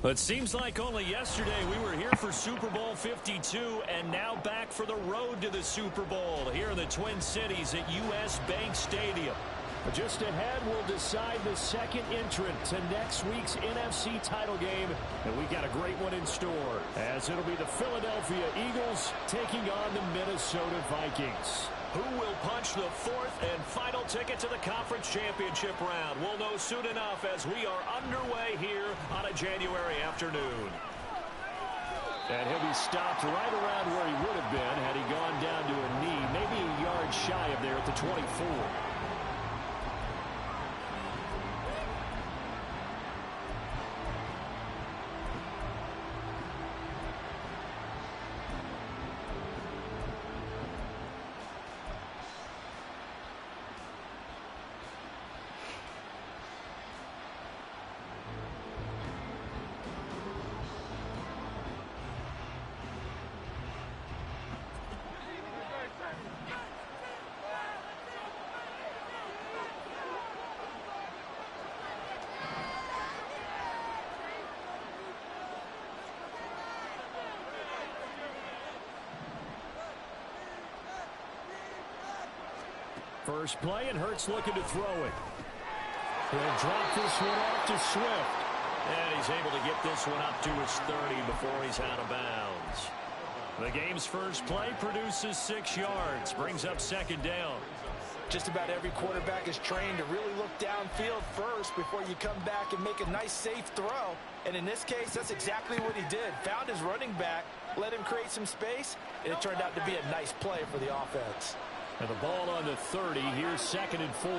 It seems like only yesterday we were here for Super Bowl 52 and now back for the road to the Super Bowl here in the Twin Cities at US Bank Stadium. Just ahead, we'll decide the second entrant to next week's NFC title game, and we got a great one in store, as it'll be the Philadelphia Eagles taking on the Minnesota Vikings. Who will punch the fourth and final ticket to the conference championship round? We'll know soon enough as we are underway here on a January afternoon. And he'll be stopped right around where he would have been had he gone down to a knee, maybe a yard shy of there at the 24. First play, and Hurts looking to throw it. He'll drop this one off to Swift. And he's able to get this one up to his 30 before he's out of bounds. The game's first play produces 6 yards, brings up second down. Just about every quarterback is trained to really look downfield first before you come back and make a nice, safe throw. And in this case, that's exactly what he did. Found his running back, let him create some space, and it turned out to be a nice play for the offense. And the ball on the 30. Here's 2nd and 4.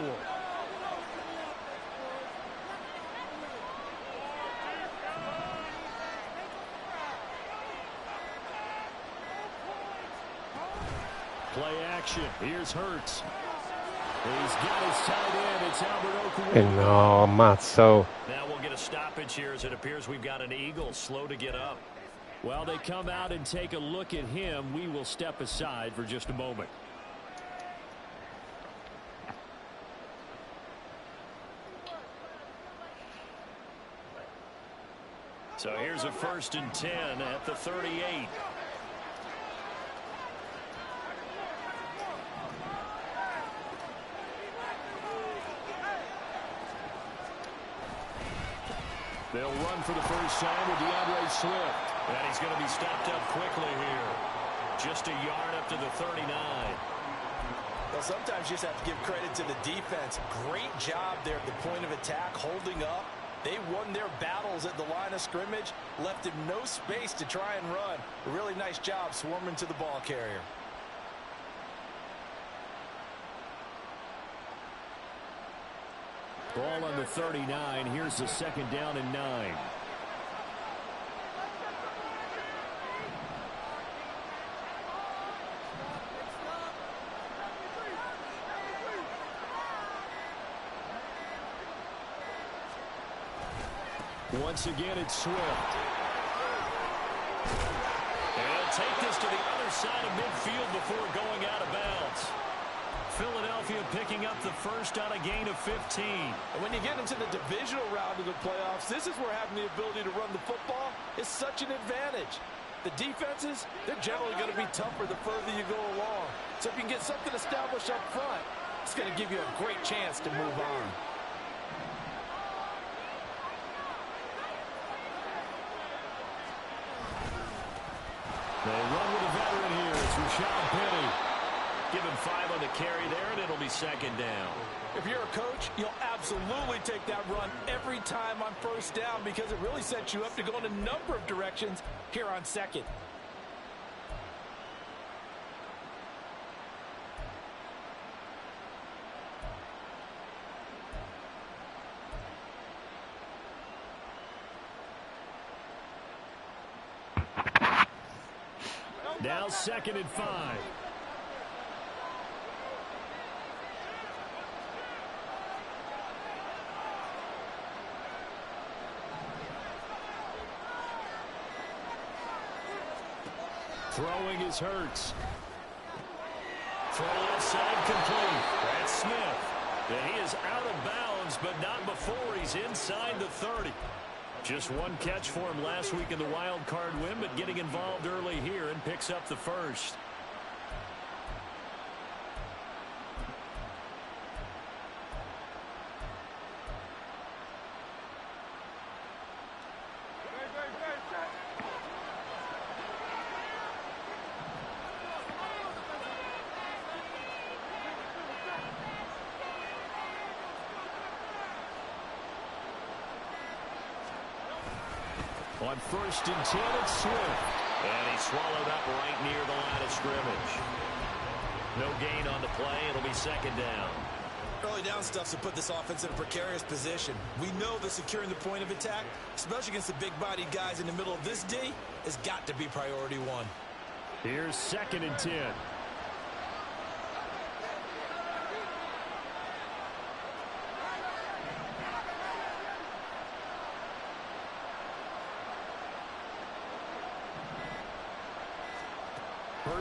Play action. Here's Hurts. He's got his tight end. It's Albert Okwuegbunam. No, ammazzo. Now we'll get a stoppage here as it appears we've got an Eagle slow to get up. While they come out and take a look at him, we will step aside for just a moment. So here's a 1st and 10 at the 38. They'll run for the first time with DeAndre Swift. And he's going to be stopped up quickly here. Just a yard up to the 39. Well, sometimes you just have to give credit to the defense. Great job there at the point of attack, holding up. They won their battles at the line of scrimmage, left him no space to try and run. A really nice job swarming to the ball carrier. Ball on the 39. Here's the 2nd down and 9. Once again, it's Swift. And take this to the other side of midfield before going out of bounds. Philadelphia picking up the first on a gain of 15. And when you get into the divisional round of the playoffs, this is where having the ability to run the football is such an advantage. The defenses, they're generally going to be tougher the further you go along. So if you can get something established up front, it's going to give you a great chance to move on. They run with a veteran here. It's Rashad Penny. Give him 5 on the carry there, and it'll be 2nd down. If you're a coach, you'll absolutely take that run every time on 1st down because it really sets you up to go in a number of directions here on 2nd. Now 2nd and 5. Throwing is Hurts. Throw left side complete. That's Smith. And he is out of bounds, but not before he's inside the 30. Just one catch for him last week in the wild card win, but getting involved early here and picks up the first. On 1st and 10, it's Swift. And he swallowed up right near the line of scrimmage. No gain on the play. It'll be 2nd down. Early down stuff to put this offense in a precarious position. We know that securing the point of attack, especially against the big-bodied guys in the middle of this D, has got to be priority one. Here's 2nd and 10.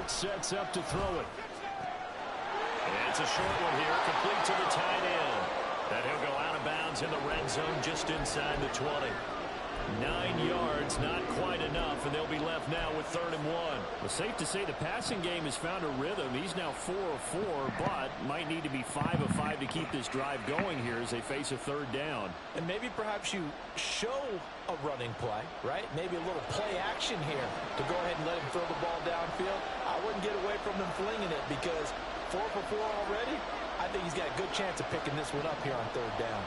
Sets up to throw it. And it's a short one here, complete to the tight end. And he'll go out of bounds in the red zone just inside the 20. 9 yards, not quite enough, and they'll be left now with 3rd and 1. Well, safe to say the passing game has found a rhythm. He's now 4 of 4, but might need to be 5 of 5 to keep this drive going here as they face a 3rd down. And maybe perhaps you show a running play, right? Maybe a little play action here to go ahead and let him throw the ball downfield. I wouldn't get away from him flinging it because 4 for 4 already. I think he's got a good chance of picking this one up here on 3rd down.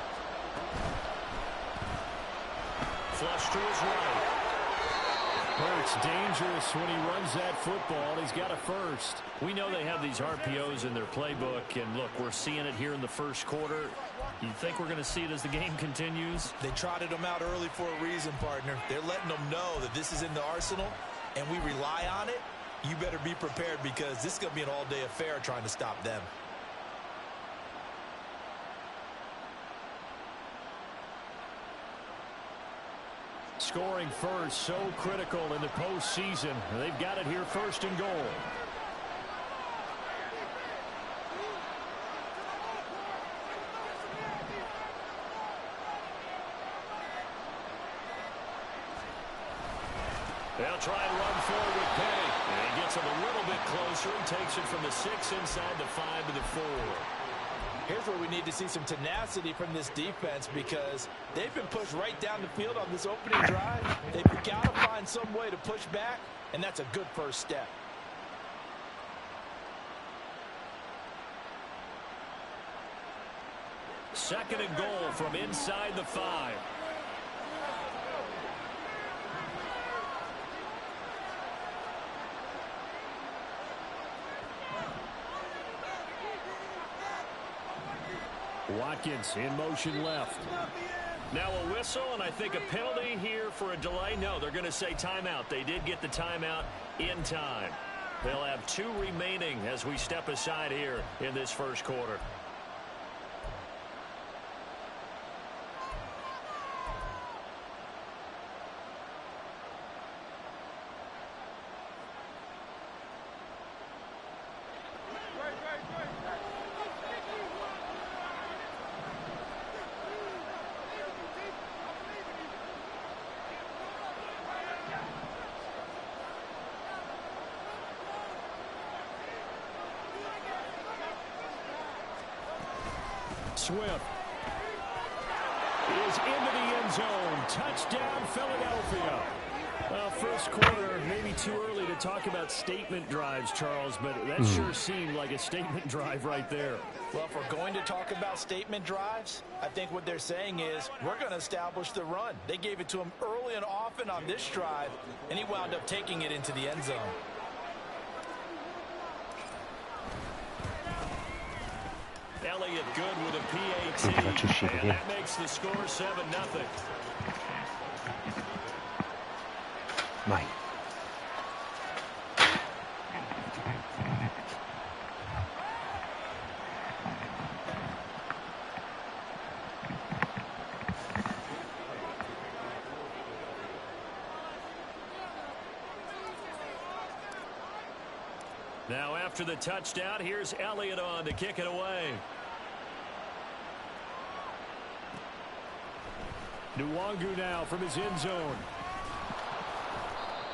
Flush to his right. Hurts dangerous when he runs that football. He's got a first. We know they have these RPOs in their playbook, and look, we're seeing it here in the first quarter. You think we're going to see it as the game continues? They trotted them out early for a reason, partner. They're letting them know that this is in the arsenal, and we rely on it. You better be prepared because this is going to be an all-day affair trying to stop them. Scoring first, so critical in the postseason. They've got it here 1st and goal. They'll try and run forward with Penny. And he gets him a little bit closer. He takes it from the 6 inside the 5 to the 4. Here's where we need to see some tenacity from this defense because they've been pushed right down the field on this opening drive. They've got to find some way to push back, and that's a good first step. Second and goal from inside the 5. Watkins in motion left. Now a whistle, and I think a penalty here for a delay. No, they're going to say timeout. They did get the timeout in time. They'll have 2 remaining as we step aside here in this first quarter. Swift is into the end zone. Touchdown, Philadelphia. First quarter, maybe too early to talk about statement drives, Charles, but that sure seemed like a statement drive right there. Well, if we're going to talk about statement drives, I think what they're saying is we're going to establish the run. They gave it to him early and often on this drive, and he wound up taking it into the end zone. Elliott good with a PAT, and that makes the score 7-0. Mike. Now after the touchdown, here's Elliott on to kick it away. Nwangu now from his end zone.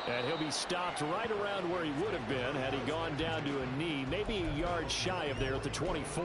And he'll be stopped right around where he would have been had he gone down to a knee, maybe a yard shy of there at the 24.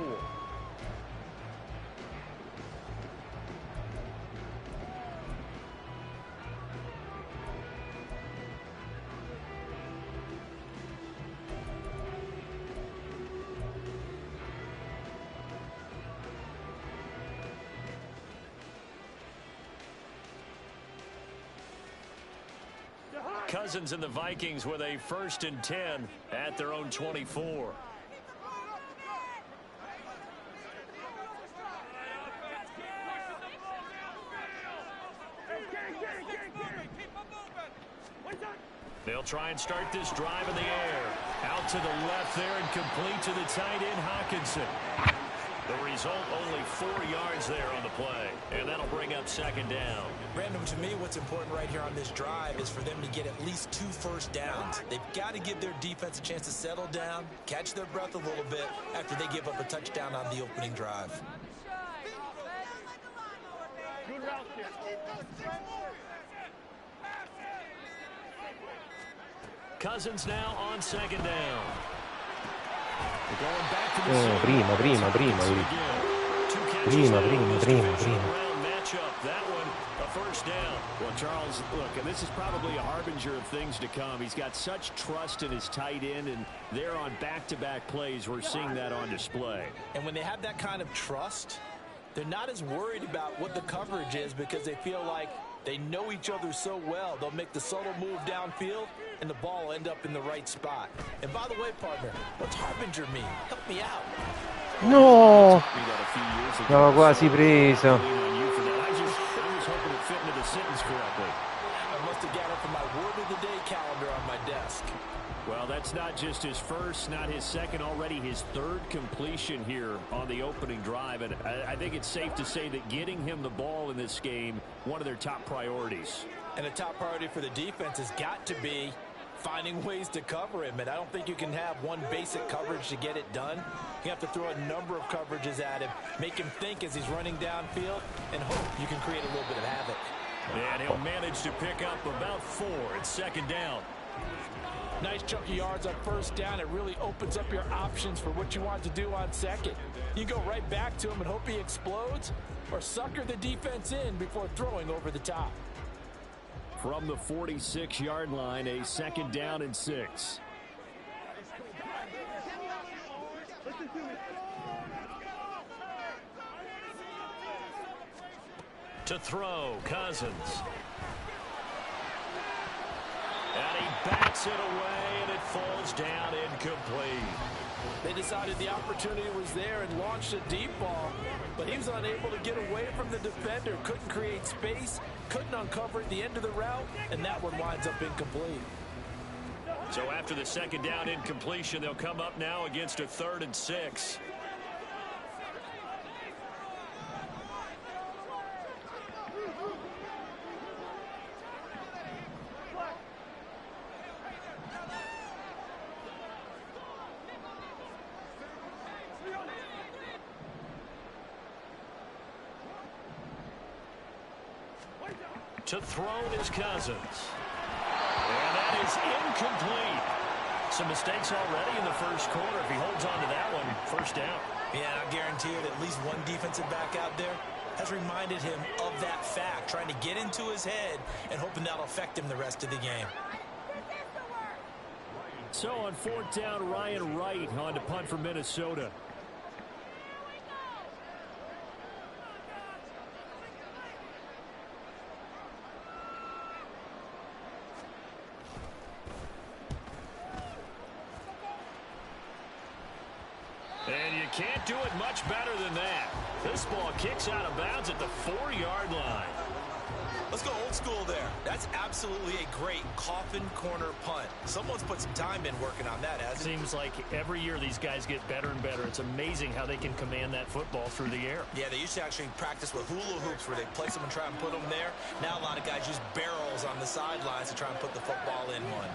Cousins and the Vikings with a 1st and 10 at their own 24. They'll try and start this drive in the air. Out to the left there and complete to the tight end, Hawkinson. The result, only 4 yards there on the play. And that'll bring up 2nd down. Brandon, to me, what's important right here on this drive is for them to get at least 2 first downs. They've got to give their defense a chance to settle down, catch their breath a little bit after they give up a touchdown on the opening drive. Cousins now on 2nd down. That one, a 1st down. Well, Charles, look, and this is probably a harbinger of things to come. He's got such trust in his tight end, and they're on back-to-back plays. We're seeing that on display. And when they have that kind of trust, they're not as worried about what the coverage is because they feel like they know each other so well. They'll make the subtle move downfield, and the ball will end up in the right spot. And by the way, partner, what's harbinger mean? Help me out. No! No, quasi preso. I must have got it from my word of the day calendar on my desk. Well, that's not just his first, not his second, already his 3rd completion here on the opening drive. And I think it's safe to say that getting him the ball in this game, one of their top priorities. And the top priority for the defense has got to be finding ways to cover him. And I don't think you can have one basic coverage to get it done. You have to throw a number of coverages at him, make him think as he's running downfield, and hope you can create a little bit of havoc. And he'll manage to pick up about 4 at 2nd down. Nice chunk of yards on 1st down. It really opens up your options for what you want to do on 2nd. You go right back to him and hope he explodes, or sucker the defense in before throwing over the top. From the 46-yard line, a 2nd down and 6. To throw, Cousins. And he backs it away, and it falls down incomplete. They decided the opportunity was there and launched a deep ball, but he was unable to get away from the defender, couldn't create space, couldn't uncover at the end of the route, and that one winds up incomplete. So after the 2nd down incompletion, they'll come up now against a 3rd and 6. To throw is Cousins. And that is incomplete. Some mistakes already in the 1st quarter. If he holds on to that one, 1st down. Yeah, I guarantee you that at least one defensive back out there has reminded him of that fact, trying to get into his head and hoping that'll affect him the rest of the game. So on 4th down, Ryan Wright on to punt for Minnesota. And you can't do it much better than that. This ball kicks out of bounds at the 4-yard line. Let's go old school there. That's absolutely a great coffin corner punt. Someone's put some time in working on that, hasn't it? Seems like every year these guys get better and better. It's amazing how they can command that football through the air. Yeah, they used to actually practice with hula hoops where they place them and try and put them there. Now a lot of guys use barrels on the sidelines to try and put the football in one.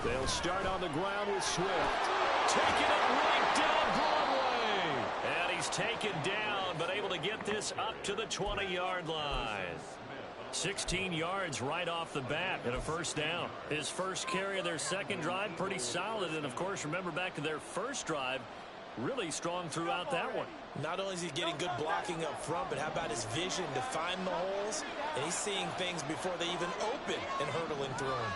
They'll start on the ground with Swift. taking it right down Broadway. And he's taken down, but able to get this up to the 20-yard line. 16 yards right off the bat and a first down. His first carry of their second drive, pretty solid. And, of course, remember back to their first drive, really strong throughout that one. Not only is he getting good blocking up front, but how about his vision to find the holes? And he's seeing things before they even open and hurdling through them.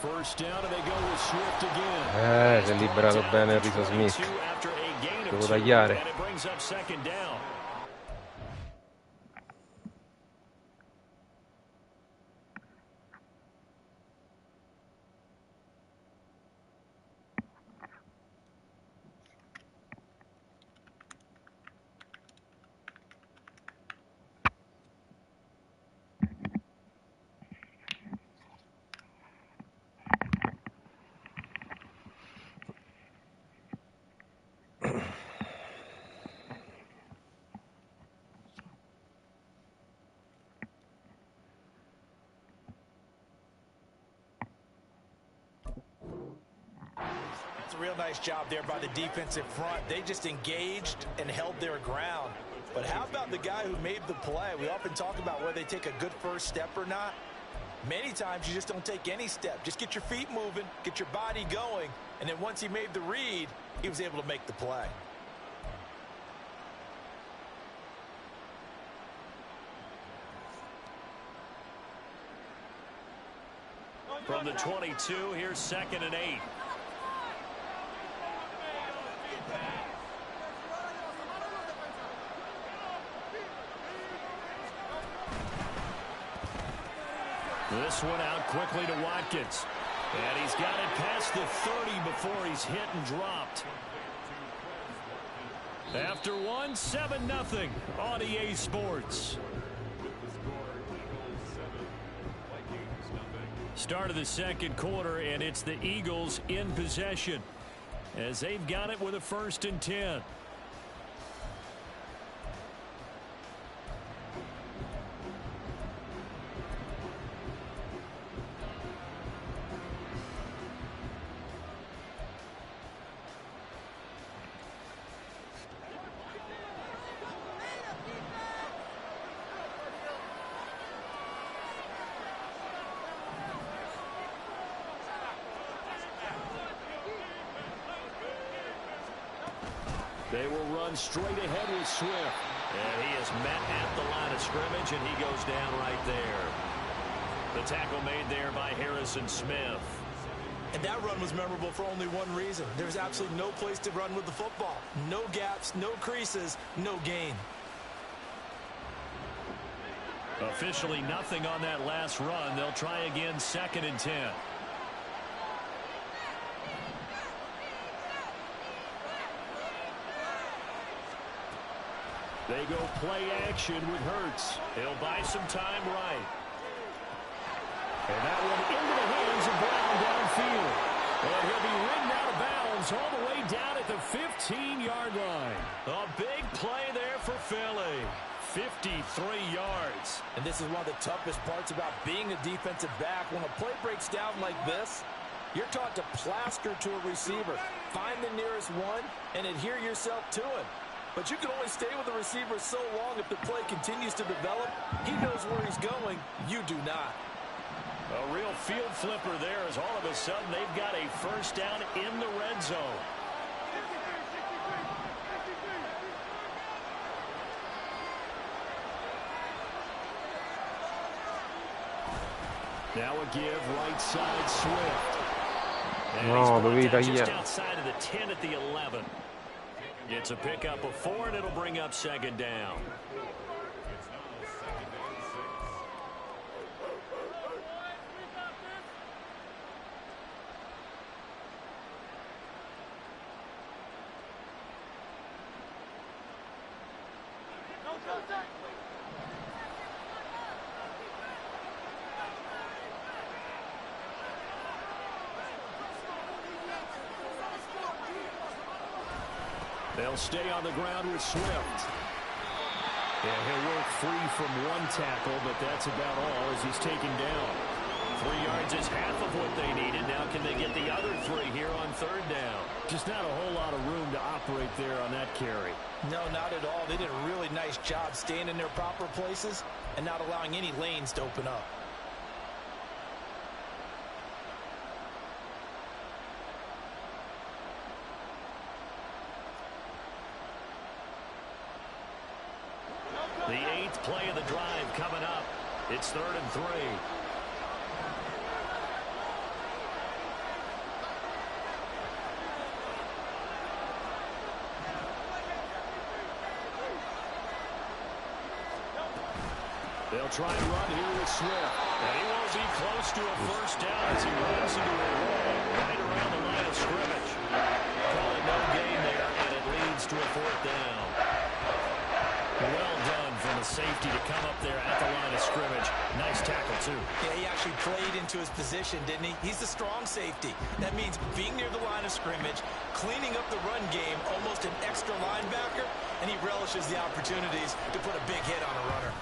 First down, and they go with Swift again. Si è liberato bene il Riso Smith. Devo tagliare. And it brings up second down. It's a real nice job there by the defensive front. They just engaged and held their ground. But how about the guy who made the play? We often talk about whether they take a good first step or not. Many times you just don't take any step. Just get your feet moving, get your body going, and then once he made the read, he was able to make the play. From the 22, here's 2nd and 8. This one out quickly to Watkins. And he's got it past the 30 before he's hit and dropped. After one, 7-0 on EA Sports. Start of the second quarter, and it's the Eagles in possession as they've got it with a 1st and 10. They will run straight ahead with Swift. And he is met at the line of scrimmage, and he goes down right there. The tackle made there by Harrison Smith. And that run was memorable for only one reason. There's absolutely no place to run with the football. No gaps, no creases, no gain. Officially nothing on that last run. They'll try again, 2nd and 10. They go play action with Hurts. He'll buy some time right. And that one into the hands of Brown downfield. And he'll be ridden out of bounds all the way down at the 15-yard line. A big play there for Philly. 53 yards. And this is one of the toughest parts about being a defensive back. When a play breaks down like this, you're taught to plaster to a receiver. Find the nearest one and adhere yourself to it. But you can only stay with the receiver so long if the play continues to develop. He knows where he's going. You do not. A real field flipper there as all of a sudden they've got a first down in the red zone. Now a give right side Swift. No, dovevi just tagliare. outside of the 10 at the 11. It's a pickup of 4, and it'll bring up 2nd down. They'll stay on the ground with Swift. Yeah, he'll work free from one tackle, but that's about all as he's taken down. 3 yards is half of what they needed. Now can they get the other 3 here on third down? Just not a whole lot of room to operate there on that carry. No, not at all. They did a really nice job staying in their proper places and not allowing any lanes to open up. The 8th play of the drive coming up. It's 3rd and 3. They'll try and run here with Swift. And he won't be close to a first down as he runs into a wall right around the line of scrimmage. Call it no gain there, and it leads to a 4th down. Well done from the safety to come up there at the line of scrimmage. Nice tackle, too. Yeah, he actually played into his position, didn't he? He's the strong safety. That means being near the line of scrimmage, cleaning up the run game, almost an extra linebacker, and he relishes the opportunities to put a big hit on a runner.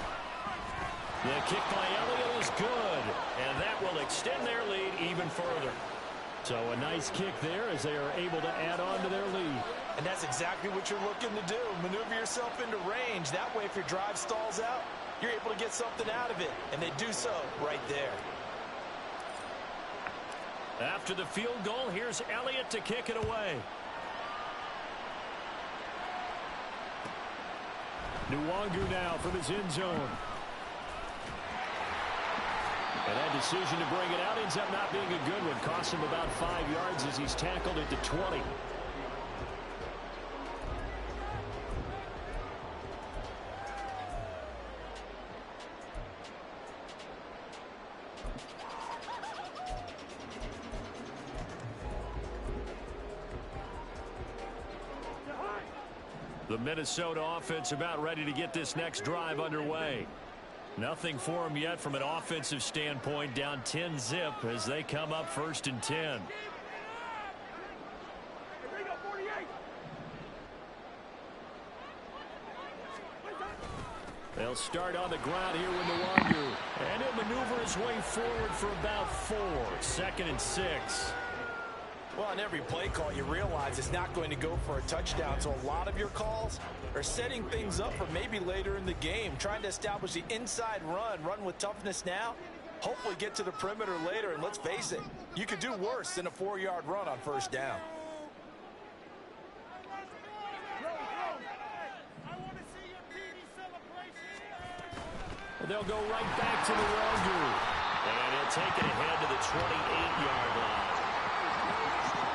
The kick by Elliott is good, and that will extend their lead even further. So a nice kick there as they are able to add on to their lead. And that's exactly what you're looking to do. Maneuver yourself into range. That way, if your drive stalls out, you're able to get something out of it. And they do so right there. After the field goal, here's Elliott to kick it away. Nwangu now from his end zone. And that decision to bring it out ends up not being a good one. Costs him about 5 yards as he's tackled at the 20. The Minnesota offense about ready to get this next drive underway. Nothing for them yet from an offensive standpoint. Down 10-zip as they come up 1st and 10. They'll start on the ground here with Nwangu. And he'll maneuver his way forward for about 4. 2nd and 6. Well, on every play call, you realize it's not going to go for a touchdown. So a lot of your calls are setting things up for maybe later in the game, trying to establish the inside run with toughness now, hopefully get to the perimeter later. And let's face it, you could do worse than a 4-yard run on 1st down. They'll go right back to Nwangu. And he'll take it ahead to the 28-yard line.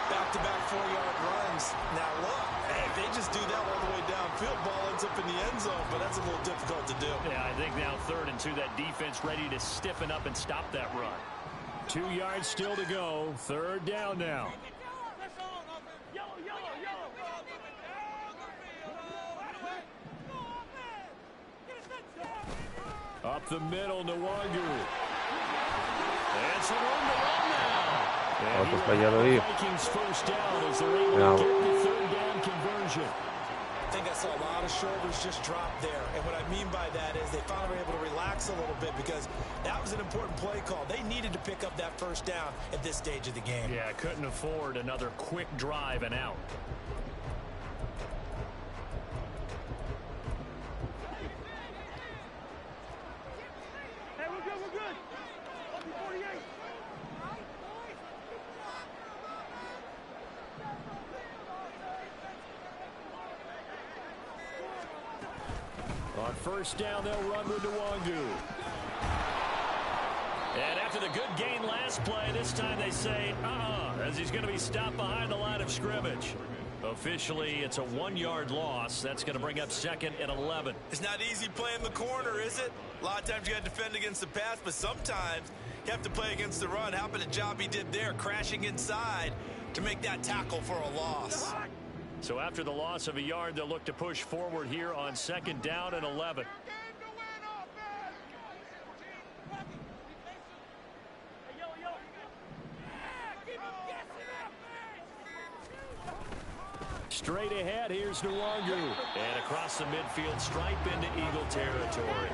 Back-to-back 4-yard runs. Now look, if they just do that all the way downfield, ball ends up in the end zone, but that's a little difficult to do. Yeah, I think now 3rd and 2, that defense ready to stiffen up and stop that run. 2 yards still to go. 3rd down now. Up the middle, Nwangu. And some room to run now. Otro fallado ahí. Vikings first down as they're able to get the 3rd down conversion. I think I saw a lot of shoulders just drop there. And what I mean by that is they finally were able to relax a little bit because that was an important play call. They needed to pick up that 1st down at this stage of the game. Yeah, couldn't afford another quick drive and out. On 1st down, they'll run with Nwangu. And after the good gain last play, this time they say, as he's going to be stopped behind the line of scrimmage. Officially, it's a 1-yard loss. That's going to bring up 2nd and 11. It's not easy playing the corner, is it? A lot of times you got to defend against the pass, but sometimes you have to play against the run. How about the job he did there, crashing inside to make that tackle for a loss? So after the loss of a yard, they'll look to push forward here on 2nd down and 11. Straight ahead, here's Nwangu. And across the midfield stripe into Eagle territory.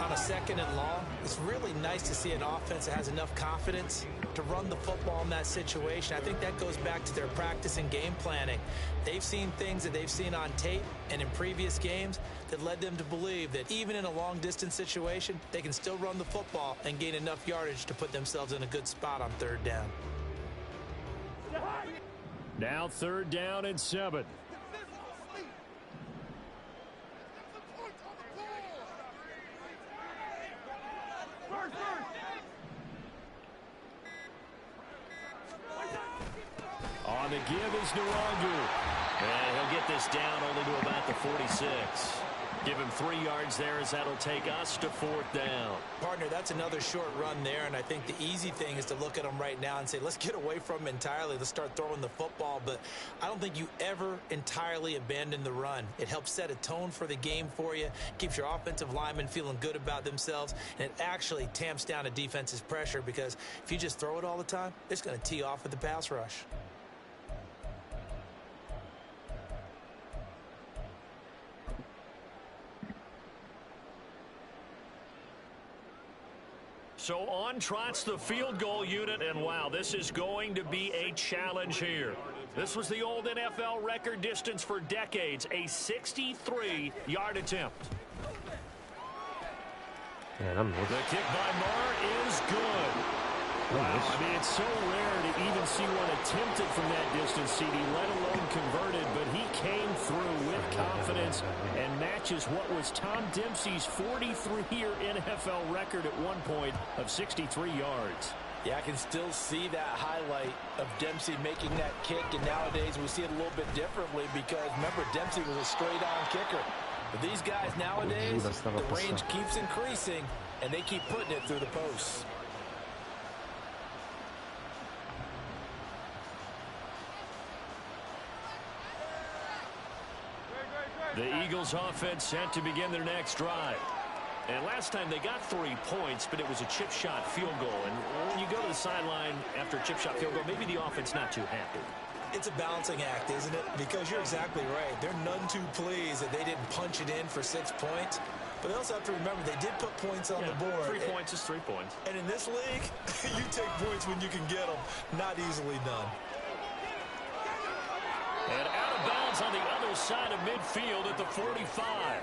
on a 2nd and long, it's really nice to see an offense that has enough confidence to run the football in that situation. I think that goes back to their practice and game planning. They've seen things that they've seen on tape and in previous games that led them to believe that even in a long-distance situation, they can still run the football and gain enough yardage to put themselves in a good spot on 3rd down. Now 3rd down and 7. On the give is Nwangu. And he'll get this down only to about the 46. Give him 3 yards there as that'll take us to 4th down. Partner, that's another short run there, and I think the easy thing is to look at them right now and say, let's get away from them entirely. Let's start throwing the football, but I don't think you ever entirely abandon the run. It helps set a tone for the game for you, keeps your offensive linemen feeling good about themselves, and it actually tamps down a defense's pressure because if you just throw it all the time, it's going to tee off with the pass rush. So on trots the field goal unit, and wow, this is going to be a challenge here. This was the old NFL record distance for decades, a 63-yard attempt. Yeah, the kick by Marr is good. Wow, I mean, it's so rare to even see one attempted from that distance, CD, let alone converted, but he came through with confidence and matches what was Tom Dempsey's 43-year NFL record at one point of 63 yards. Yeah, I can still see that highlight of Dempsey making that kick, and nowadays we see it a little bit differently because, remember, Dempsey was a straight-on kicker. But these guys nowadays, the range keeps increasing, and they keep putting it through the posts. The Eagles offense set to begin their next drive. And last time they got 3 points, but it was a chip shot field goal. And when you go to the sideline after a chip shot field goal, maybe the offense not too happy. It's a balancing act, isn't it? Because you're exactly right. They're none too pleased that they didn't punch it in for 6 points. But they also have to remember they did put points on the board. 3 points is 3 points. And in this league, you take points when you can get them. Not easily done. And out of bounds on the other side of midfield at the 45.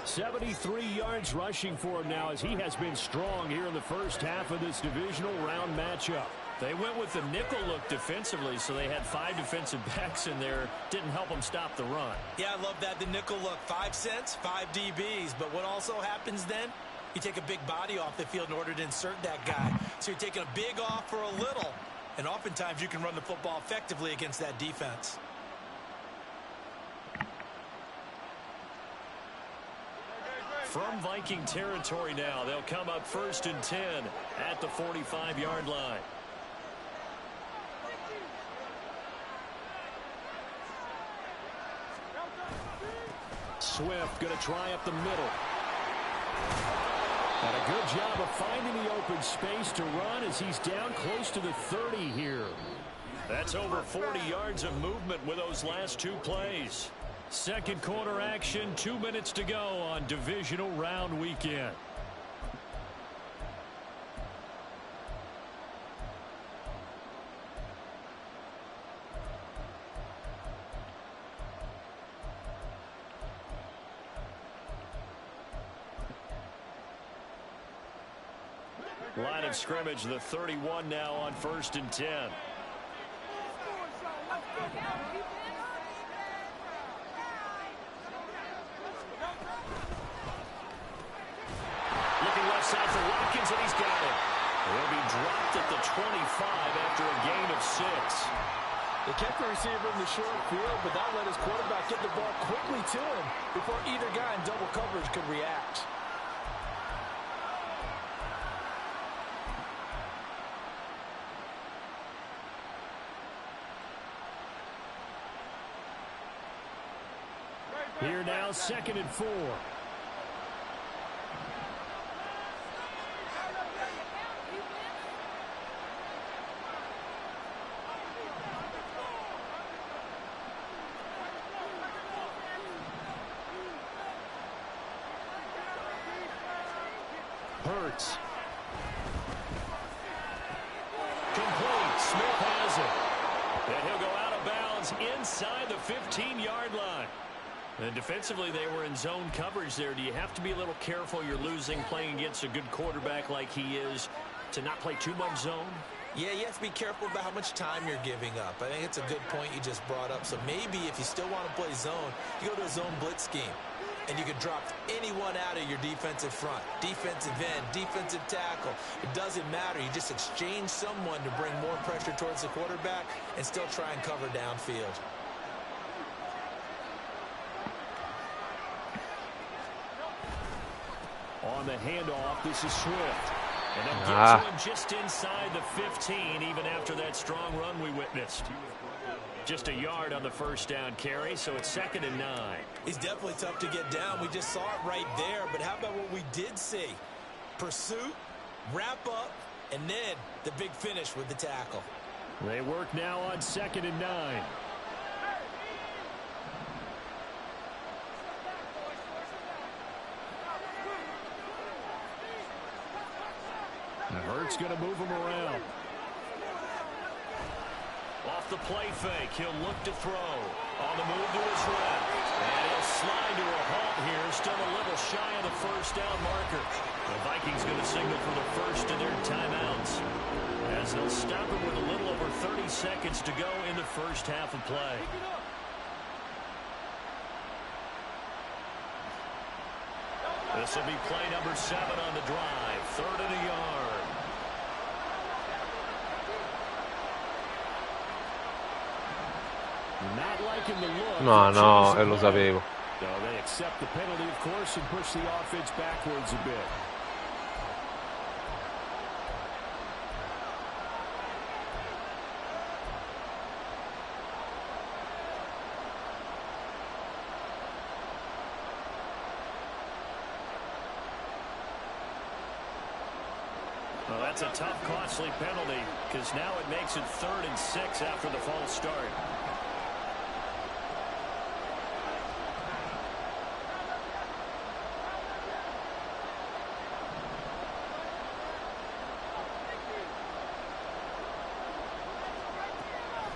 73 yards rushing for him now as he has been strong here in the first half of this divisional round matchup. They went with the nickel look defensively, so they had 5 defensive backs in there. Didn't help them stop the run. Yeah, I love that, the nickel look. 5 cents, 5 DBs. But what also happens then? You take a big body off the field in order to insert that guy. So you're taking a big off for a little. And oftentimes you can run the football effectively against that defense. From Viking territory now, they'll come up 1st and 10 at the 45-yard line. Swift going to try up the middle. And a good job of finding the open space to run as he's down close to the 30 here. That's over 40 yards of movement with those last 2 plays. Second quarter action, 2 minutes to go on divisional round weekend. Line of scrimmage, the 31 now on 1st and 10. Side for Watkins, and he's got it. He'll be dropped at the 25 after a gain of 6. They kept the receiver in the short field, but that let his quarterback get the ball quickly to him before either guy in double coverage could react. Here now, 2nd and 4. Hurts. Complete. Smith has it. And he'll go out of bounds inside the 15-yard line. And defensively, they were in zone coverage there. Do you have to be a little careful? You're losing playing against a good quarterback like he is to not play too much zone? Yeah, you have to be careful about how much time you're giving up. I think it's a good point you just brought up. So maybe if you still want to play zone, you go to a zone blitz scheme. And you can drop anyone out of your defensive front. Defensive end, defensive tackle. It doesn't matter. You just exchange someone to bring more pressure towards the quarterback and still try and cover downfield. On the handoff, this is Swift. And that gets him just inside the 15, even after that strong run we witnessed. Just a yard on the first down carry, so it's 2nd and 9. He's definitely tough to get down. We just saw it right there, but how about what we did see? Pursuit, wrap up, and then the big finish with the tackle. They work now on 2nd and 9. Hurts going to move him around. Off the play fake, he'll look to throw. On the move to his left. And he'll slide to a halt here. Still a little shy of the first down marker. The Vikings going to signal for the first of their timeouts, as they'll stop it with a little over 30 seconds to go in the first half of play. This will be play number 7 on the drive. 3rd and a yard. Not liking the look. No, lo sapevo. So they accept the penalty, of course, and push the offense backwards a bit. Well, that's a tough, costly penalty, because now it makes it 3rd and 6 after the false start.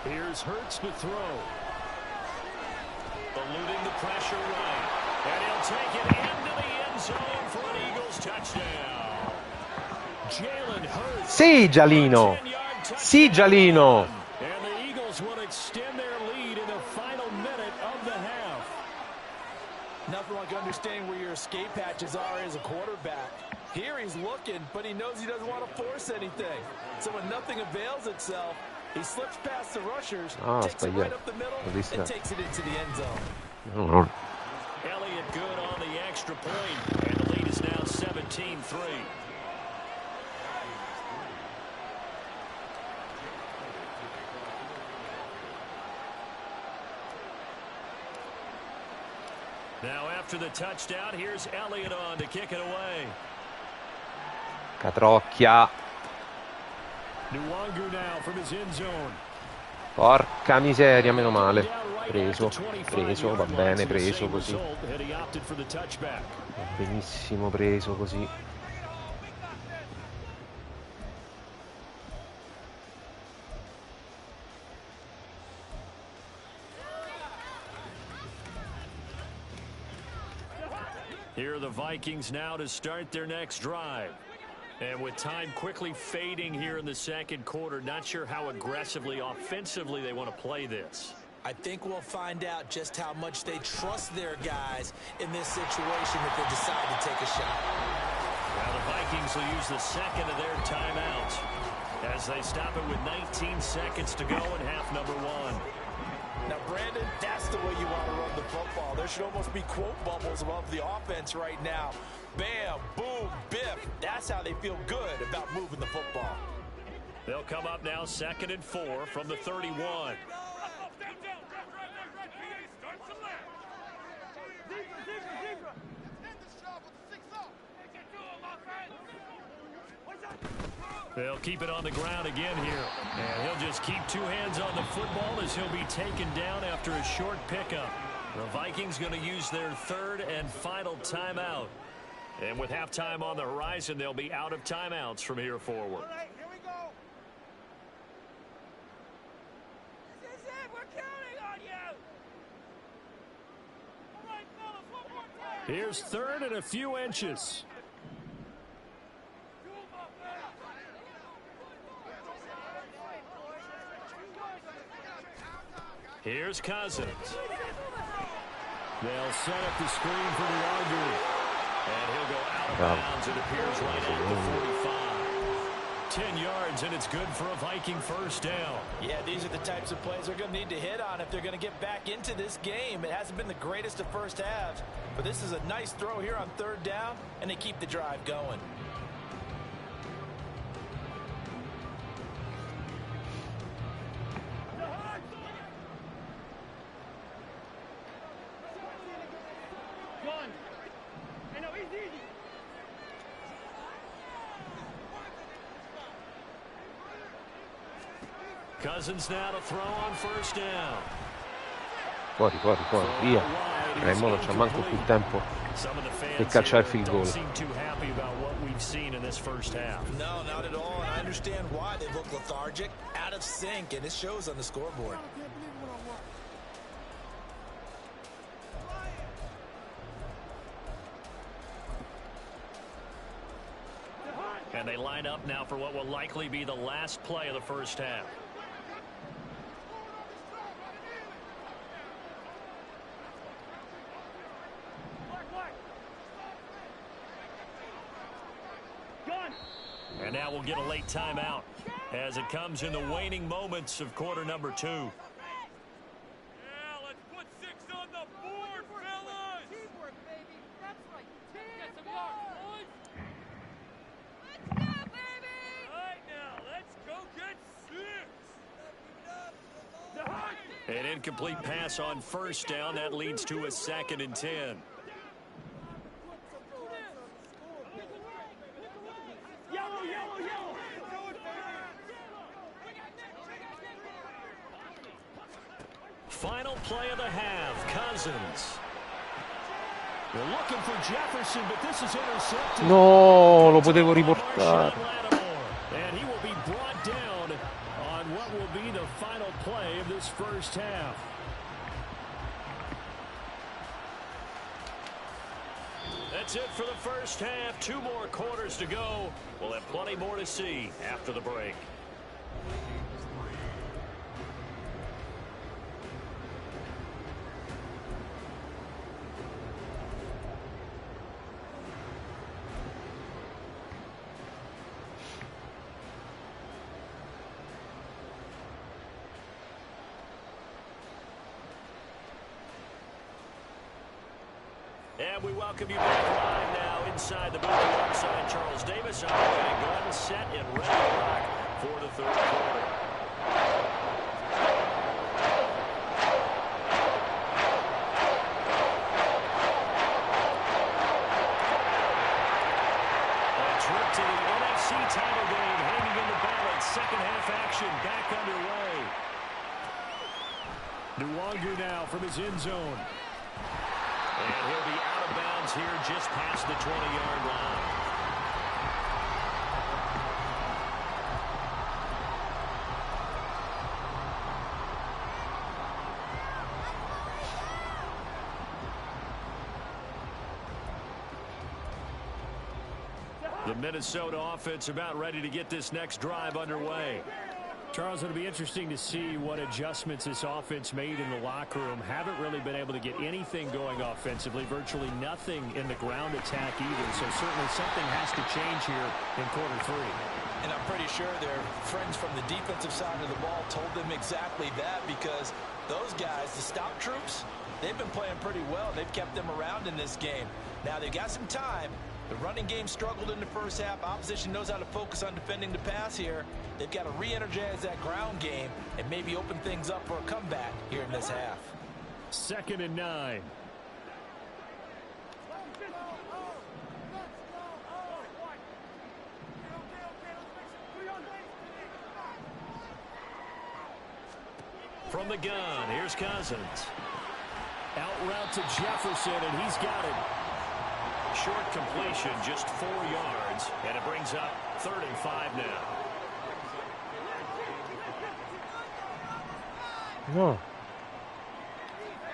Here's Hurts to throw. Eluding the pressure right. And he'll take it into the end zone for an Eagles touchdown. Jalen Hurts. Sì, Gialino. Sì, Gialino. And the Eagles will extend their lead in the final minute of the half. Nothing like understanding where your escape hatches are as a quarterback. Here he's looking, but he knows he doesn't want to force anything. So when nothing avails itself, he slips past the rushers, takes it right up the middle, and takes it into the end zone. Elliott good on the extra point, and the lead is now 17-3. Now after the touchdown, here's Elliott on to kick it away. Catrocchia. Nwangu now from his end zone. Porca miseria, meno male. Preso, va bene, preso così. Va benissimo preso così. Here are the Vikings now to start their next drive. And with time quickly fading here in the second quarter, not sure how aggressively, offensively they want to play this. I think we'll find out just how much they trust their guys in this situation if they decide to take a shot. Now the Vikings will use the second of their timeouts as they stop it with 19 seconds to go in half number 1. Now, Brandon, that's the way you want to run the football. There should almost be quote bubbles above the offense right now. Bam, boom, biff. That's how they feel good about moving the football. They'll come up now 2nd and 4 from the 31. They'll keep it on the ground again here. And he'll just keep 2 hands on the football as he'll be taken down after a short pickup. The Vikings going to use their 3rd and final timeout. And with halftime on the horizon, they'll be out of timeouts from here forward. All right, here we go. This is it. We're counting on you. All right, fellas, one more time. Here's third and a few inches. Here's Cousins. They'll set up the screen for the Argyle. And he'll go out of bounds. It appears right at the 45. 10 yards, and it's good for a Viking first down. Yeah, these are the types of plays they're going to need to hit on if they're going to get back into this game. It hasn't been the greatest of first halves, but this is a nice throw here on third down, and they keep the drive going. Cousins now to throw on first down. Fuori, via. Mo non c'ha manco più tempo per calciare il field goal. No, not at all, and I understand why. They look lethargic, out of sync, and it shows on the scoreboard. And they line up now for what will likely be the last play of the first half. And now we'll get a late timeout as it comes in the waning moments of quarter number 2. Yeah, let's put 6 on the board, fellas. Teamwork, baby. That's right. Get some yards, boys. Let's go, baby. All right, now, let's go get 6. An incomplete pass on first down. That leads to a 2nd and 10. Final play of the half. Cousins. They're looking for Jefferson, but this is intercepted. No, lo potevo riportare. And he will be brought down on what will be the final play of this first half. That's it for the first half. 2 more quarters to go. We'll have plenty more to see after the break. And we welcome you back live now inside the booth alongside Charles Davis. I'm going to go ahead and set and ready to rock for the third quarter. A trip to the NFC title game hanging in the balance. Second half action back underway. Nwangu now from his end zone. And he'll be out of bounds here just past the 20-yard line. The Minnesota offense about ready to get this next drive underway. Charles, it'll be interesting to see what adjustments this offense made in the locker room. Haven't really been able to get anything going offensively, virtually nothing in the ground attack either. So certainly something has to change here in quarter 3. And I'm pretty sure their friends from the defensive side of the ball told them exactly that, because those guys, the stop troops, they've been playing pretty well. They've kept them around in this game. Now they've got some time. The running game struggled in the first half. Opposition knows how to focus on defending the pass here. They've got to re-energize that ground game and maybe open things up for a comeback here in this half. 2nd and 9. From the gun, here's Cousins. Out route to Jefferson, and he's got it. Short completion, just 4 yards, and it brings up 3rd and 5 now. No.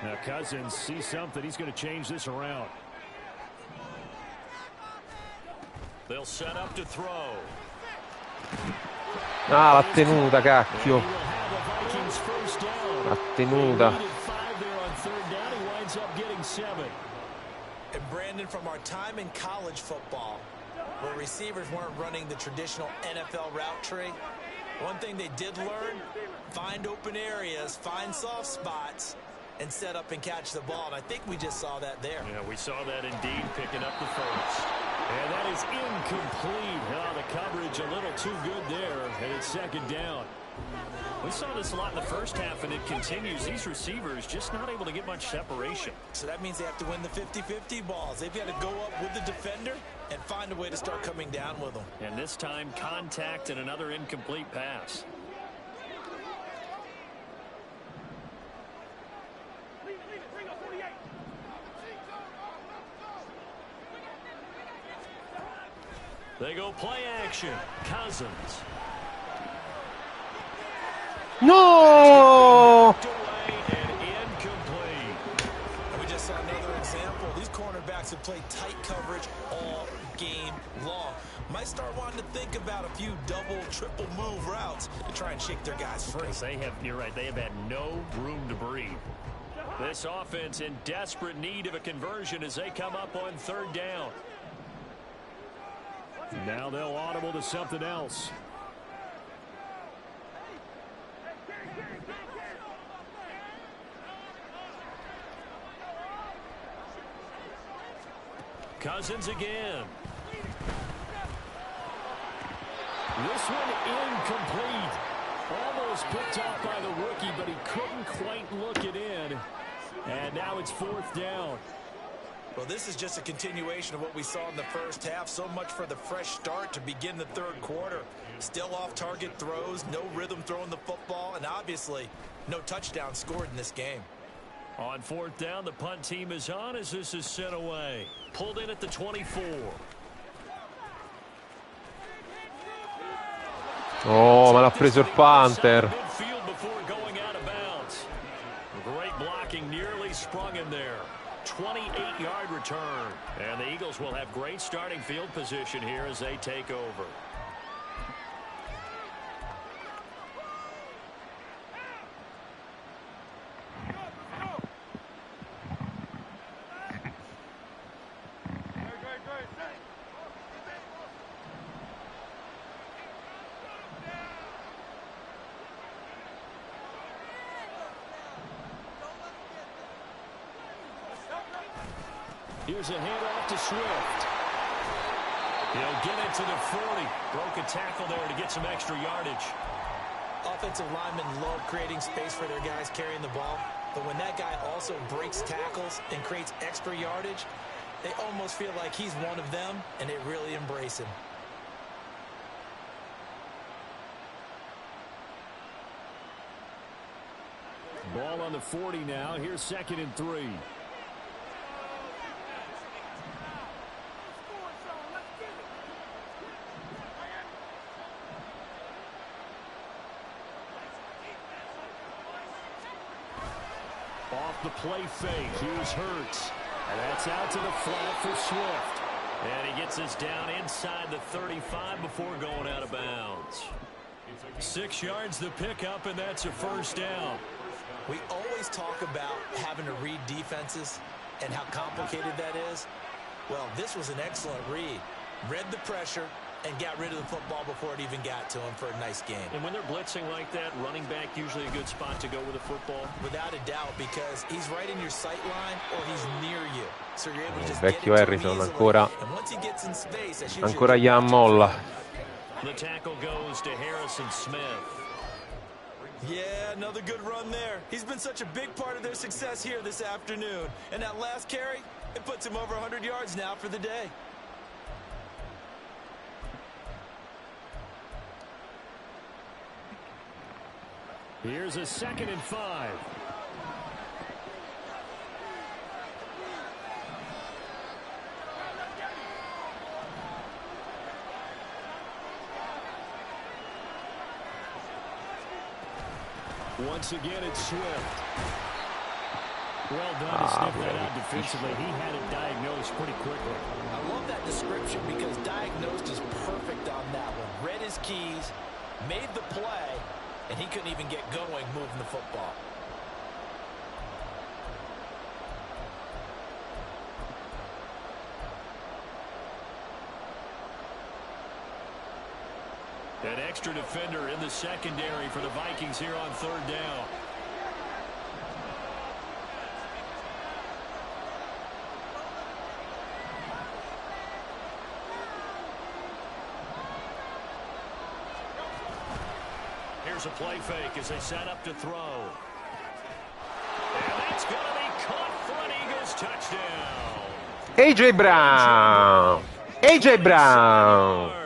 Now Cousins sees something. He's going to change this around. They'll set up to throw. Ah, l'ha tenuta, cacchio. L'ha tenuta. And Brandon, from our time in college football, where receivers weren't running the traditional NFL route tree, one thing they did learn, find open areas, find soft spots, and set up and catch the ball. And I think we just saw that there. Yeah, we saw that indeed, picking up the first. And that is incomplete. Oh, the coverage a little too good there, and it's 2nd down. We saw this a lot in the first half, and it continues. These receivers just not able to get much separation. So that means they have to win the 50-50 balls. They've got to go up with the defender and find a way to start coming down with them. And this time, contact and another incomplete pass. They go play action. Cousins. No! And incomplete. And we just saw another example. These cornerbacks have played tight coverage all game long. Might start wanting to think about a few double, triple move routes to try and shake their guys free. They have, you're right, they have had no room to breathe. This offense in desperate need of a conversion as they come up on 3rd down. Now they'll audible to something else. Cousins again. This one incomplete. Almost picked off by the rookie, but he couldn't quite look it in. And now it's 4th down. Well, this is just a continuation of what we saw in the first half. So much for the fresh start to begin the 3rd quarter. Still off-target throws, no rhythm throwing the football, and obviously no touchdown scored in this game. On 4th down, the punt team is on as this is sent away. Pulled in at the 24. Oh, ma l'ha preso il Panther. Midfield before going out of bounds. Great blocking, nearly sprung him there. 28-yard return. And the Eagles will have great starting field position here as they take over. Here's a handoff to Swift. He'll get it to the 40. Broke a tackle there to get some extra yardage. Offensive linemen love creating space for their guys carrying the ball. But when that guy also breaks tackles and creates extra yardage, they almost feel like he's one of them, and they really embrace him. Ball on the 40 now. Here's 2nd and 3. Off the play fake. Here's Hurts. And that's out to the flat for Swift. And he gets us down inside the 35 before going out of bounds. 6 yards the pickup, and that's a 1st down. We always talk about having to read defenses and how complicated that is. Well, this was an excellent read. Read the pressure and got rid of the football before it even got to him for a nice game. And when they're blitzing like that, running back usually a good spot to go with the football? Without a doubt, because he's right in your sight line or he's near you. So you're able to just vecchio get it Harrison easily. ancora And once he gets in space, that's usually ancora gli ammolla. The tackle goes to Harrison Smith. Yeah, another good run there. He's been such a big part of their success here this afternoon. And that last carry, it puts him over 100 yards now for the day. Here's a 2nd and 5. Once again, it's Swift. Well done to sniff that out defensively. He had it diagnosed pretty quickly. I love that description because diagnosed is perfect on that one. Read his keys, made the play, and he couldn't even get going moving the football. An extra defender in the secondary for the Vikings here on third down. Here's a play fake as they set up to throw. And that's going to be caught for an Eagles touchdown. A.J. Brown. A.J. Brown.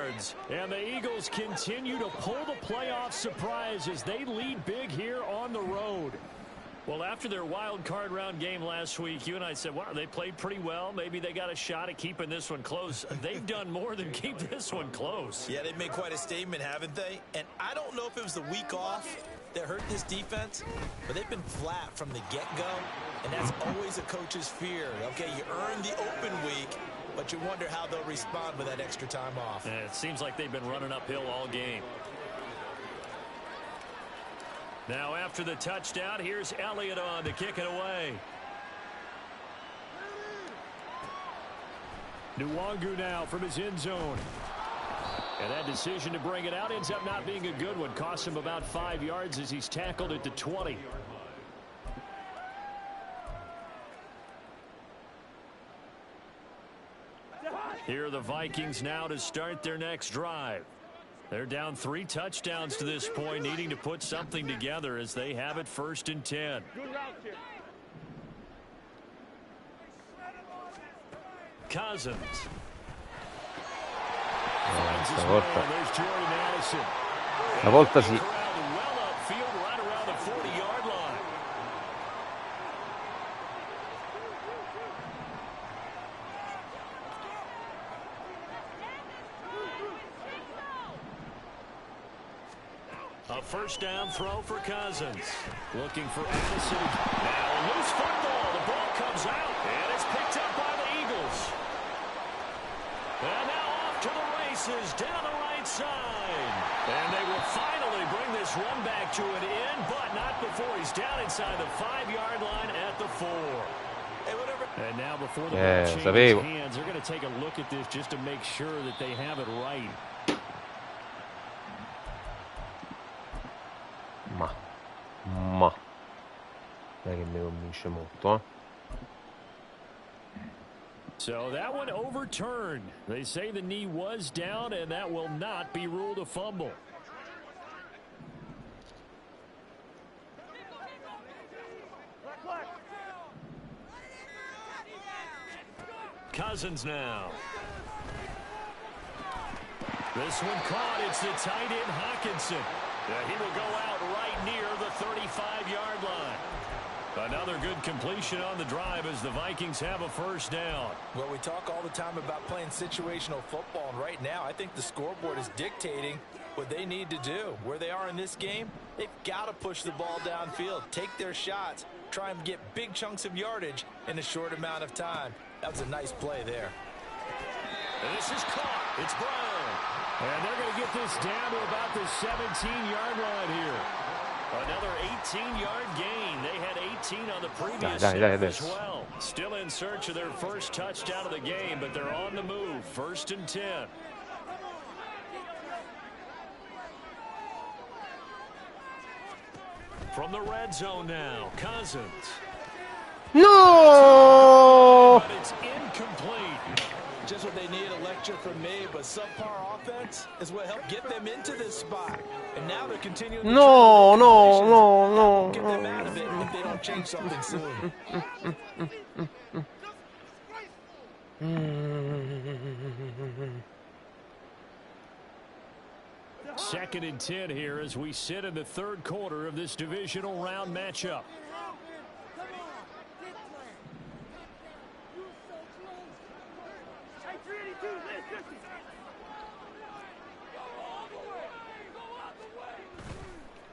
And the Eagles continue to pull the playoff surprise as they lead big here on the road. Well, after their wild card round game last week, you and I said, wow, they played pretty well. Maybe they got a shot at keeping this one close. They've done more than keep this one close. Yeah, they've made quite a statement, haven't they? And I don't know if it was the week off that hurt this defense, but they've been flat from the get-go, and that's always a coach's fear. Okay, you earn the open week, but you wonder how they'll respond with that extra time off. And it seems like they've been running uphill all game. Now after the touchdown, here's Elliott on to kick it away. Nwangu now from his end zone. And that decision to bring it out ends up not being a good one. Cost him about 5 yards as he's tackled at the 20. Here are the Vikings now to start their next drive. They're down 3 touchdowns to this point, needing to put something together as they have it 1st and 10. Cousins. Stavolta sì. A first down throw for Cousins. Looking for Addison. Now a loose football. The ball comes out, and it's picked up by the Eagles. And now off to the races down the right side. And they will finally bring this one back to an end, but not before he's down inside the 5-yard line at the 4. And now before the ball changes hands, they're going to take a look at this just to make sure that they have it right. Ma non è che mi convince molto, So that one overturned. They say the knee was down, and that will not be ruled a fumble. Cousins now. This one caught. It's the tight end Hawkinson. He will go out right near the 35-yard line. Another good completion on the drive as the Vikings have a first down. Well, we talk all the time about playing situational football, and right now I think the scoreboard is dictating what they need to do. Where they are in this game, they've got to push the ball downfield, take their shots, try and get big chunks of yardage in a short amount of time. That was a nice play there. And this is caught. It's Brown. And they're going to get this down to about the 17-yard line here. Another 18-yard gain. They had 18 on the previous snap as well. Still in search of their first touchdown of the game, but they're on the move. 1st and 10. From the red zone now, Cousins. No! But it's incomplete. Just what they need, a lecture from me, but subpar offense is what helped get them into this spot. And now they're continuing to get them out of it if they don't change something soon. 2nd and 10 here as we sit in the 3rd quarter of this divisional round matchup.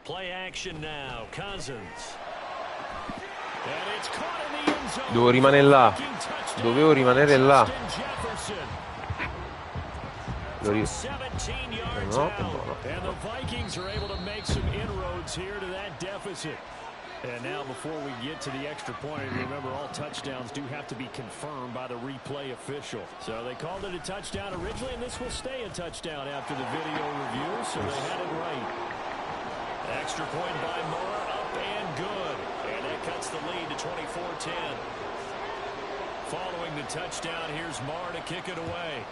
Play action now. Cousins. And it's caught in the end zone. Dovevo rimanere là. Dovevo rimanere là. No, 17 yards no, out. no. And the Vikings are able to make some inroads here to that deficit. And now before we get to the extra point, remember all touchdowns do have to be confirmed by the replay official. So they called it a touchdown originally, and this will stay a touchdown after the video review, so they had it right. Extra point by Moore, up and good. And that cuts the lead to 24-10. Following the touchdown, here's Moore to kick it away.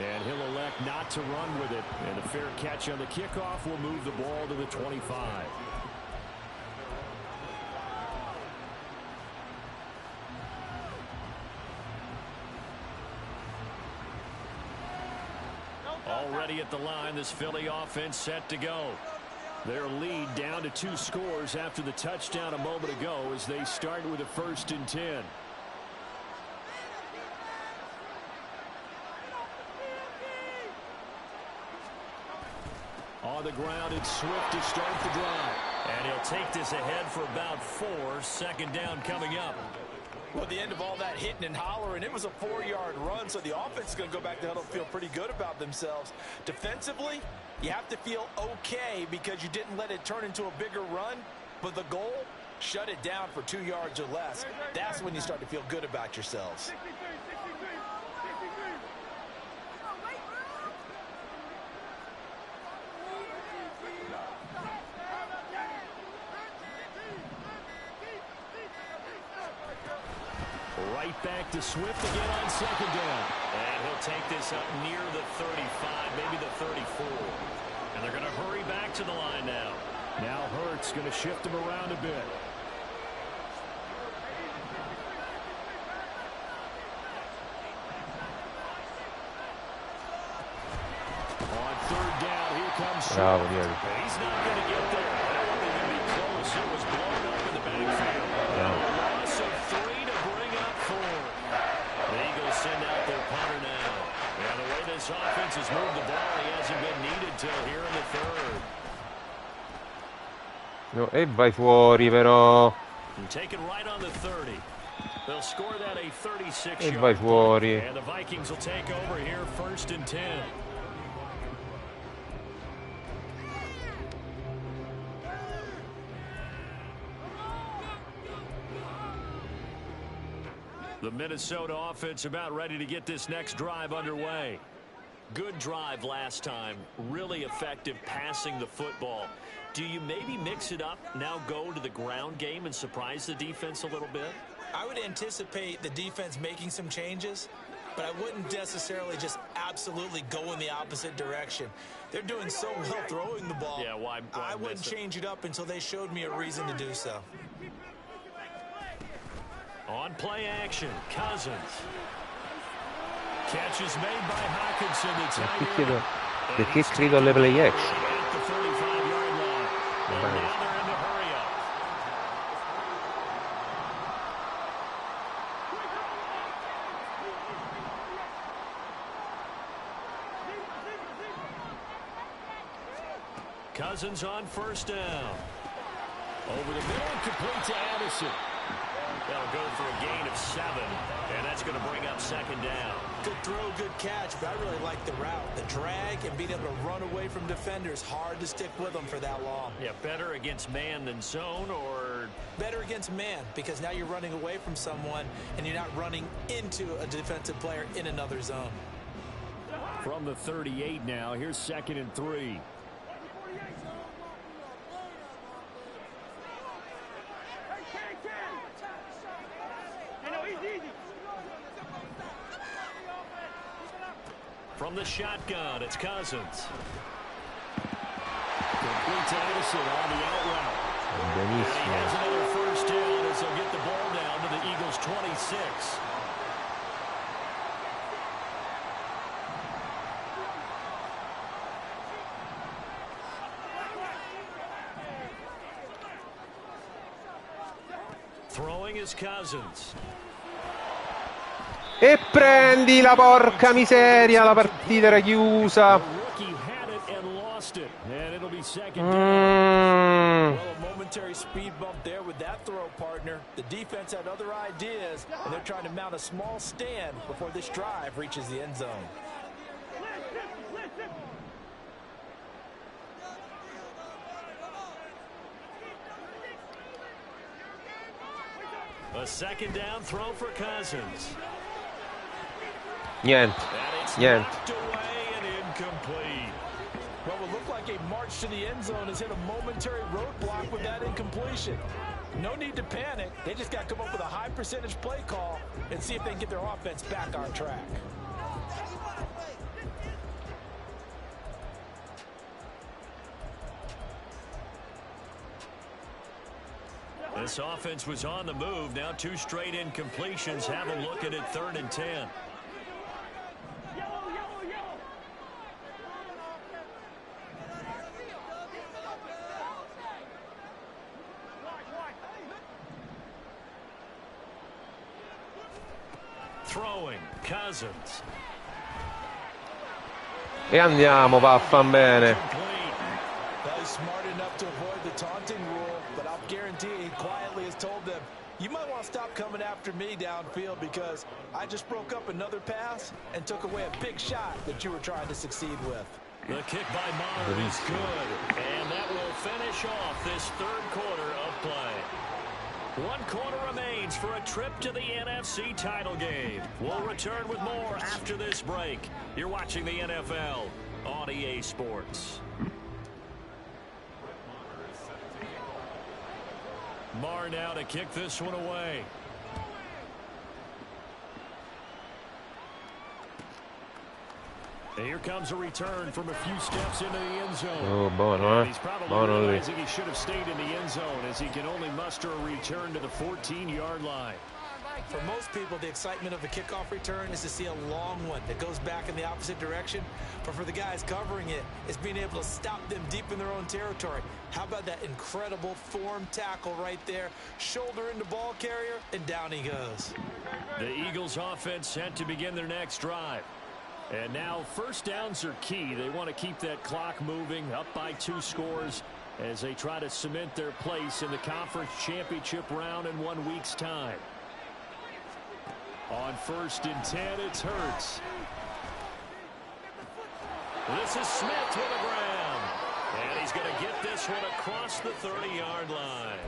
And he'll elect not to run with it. And a fair catch on the kickoff will move the ball to the 25. Already at the line, this Philly offense set to go. Their lead down to 2 scores after the touchdown a moment ago as they start with a 1st and 10. On the ground, it's Swift to start the drive. And he'll take this ahead for about 4. 2nd down coming up. Well, at the end of all that hitting and hollering, it was a 4-yard run, so the offense is going to go back to huddle and feel pretty good about themselves. Defensively, you have to feel okay because you didn't let it turn into a bigger run, but the goal, shut it down for 2 yards or less. That's when you start to feel good about yourselves. Right back to Swift again on 2nd down. And he'll take this up near the 35, maybe the 34. And they're going to hurry back to the line now. Now Hurts going to shift him around a bit. On 3rd down, here comes Swift. Bravo, He's not going to get there. That won't even be close. It was blown up in the backfield. Loss of 3 to bring up 4. The Eagles send out their punter now. And the way this offense has moved the ball, he hasn't been needed till here in the 3rd. No, e vai fuori però. And take it right on the 30. They'll score that a 36 E vai fuori. And the Vikings will take over here 1st and 10. The Minnesota offense about ready to get this next drive underway. Good drive last time. Really effective passing the football. Do you maybe mix it up, now go to the ground game and surprise the defense a little bit? I would anticipate the defense making some changes, but I wouldn't necessarily just absolutely go in the opposite direction. They're doing so well throwing the ball. Yeah, why I wouldn't change it up until they showed me a reason to do so. On play action, Cousins. Catch is made by Hawkinson. Perché credo alle play action. At the 35-yard line. And now they're in the hurry-up. Cousins on 1st down. Over the middle, complete to Addison. They'll go for a gain of 7, and that's going to bring up 2nd down. Good throw, good catch, but I really like the route. The drag and being able to run away from defenders, hard to stick with them for that long. Yeah, better against man than zone, or? Better against man, because now you're running away from someone, and you're not running into a defensive player in another zone. From the 38 now, here's 2nd and 3. From the shotgun, it's Cousins. Complete to Addison on the out route. And he has another 1st down as they'll get the ball down to the Eagles' 26. Throwing is Cousins. E prendi la porca miseria, la partita era chiusa. The rookie had it and second down. Well, a momentary speed bump there with that throw, partner. The defense had other ideas, and they're trying to mount a small stand before this drive reaches the end zone. A second down throw for Cousins. Niente. Niente. Away and incomplete. What would look like a march to the end zone has hit a momentary roadblock with that incompletion. No need to panic. They just got to come up with a high percentage play call and see if they can get their offense back on track. This offense was on the move. Now 2 straight incompletions. Have them looking at 3rd and 10. Throwing, Cousins. E andiamo, vaffanbene. He's smart enough to avoid the taunting rule, but I'll guarantee he quietly has told them, you might want to stop coming after me downfield because I just broke up another pass and took away a big shot that you were trying to succeed with. The kick by Maher is good, and that will finish off this 3rd quarter of play. 1 quarter remains for a trip to the NFC title game. We'll return with more after this break. You're watching the NFL on EA Sports. Maher now to kick this one away. And here comes a return from a few steps into the end zone. Oh, buono, eh? He's probably Buono lì. realizing he should have stayed in the end zone as he can only muster a return to the 14-yard line. For most people, the excitement of a kickoff return is to see a long one that goes back in the opposite direction. But for the guys covering it, it's being able to stop them deep in their own territory. How about that incredible form tackle right there? Shoulder into ball carrier, and down he goes. The Eagles offense set to begin their next drive. And now 1st downs are key. They want to keep that clock moving, up by 2 scores as they try to cement their place in the conference championship round in 1 week's time. On 1st and 10, it's Hurts. This is Smith with a ground. And he's going to get this one across the 30-yard line.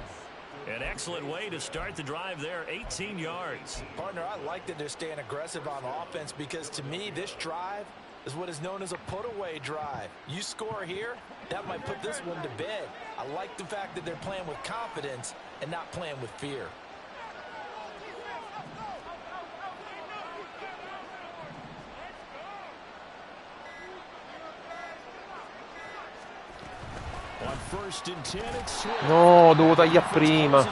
An excellent way to start the drive there, 18 yards. Partner, I like that they're staying aggressive on offense because to me, this drive is what is known as a put-away drive. You score here, that might put this one to bed. I like the fact that they're playing with confidence and not playing with fear. On 1st and 10, it's Swift. No, devo tagliare prima.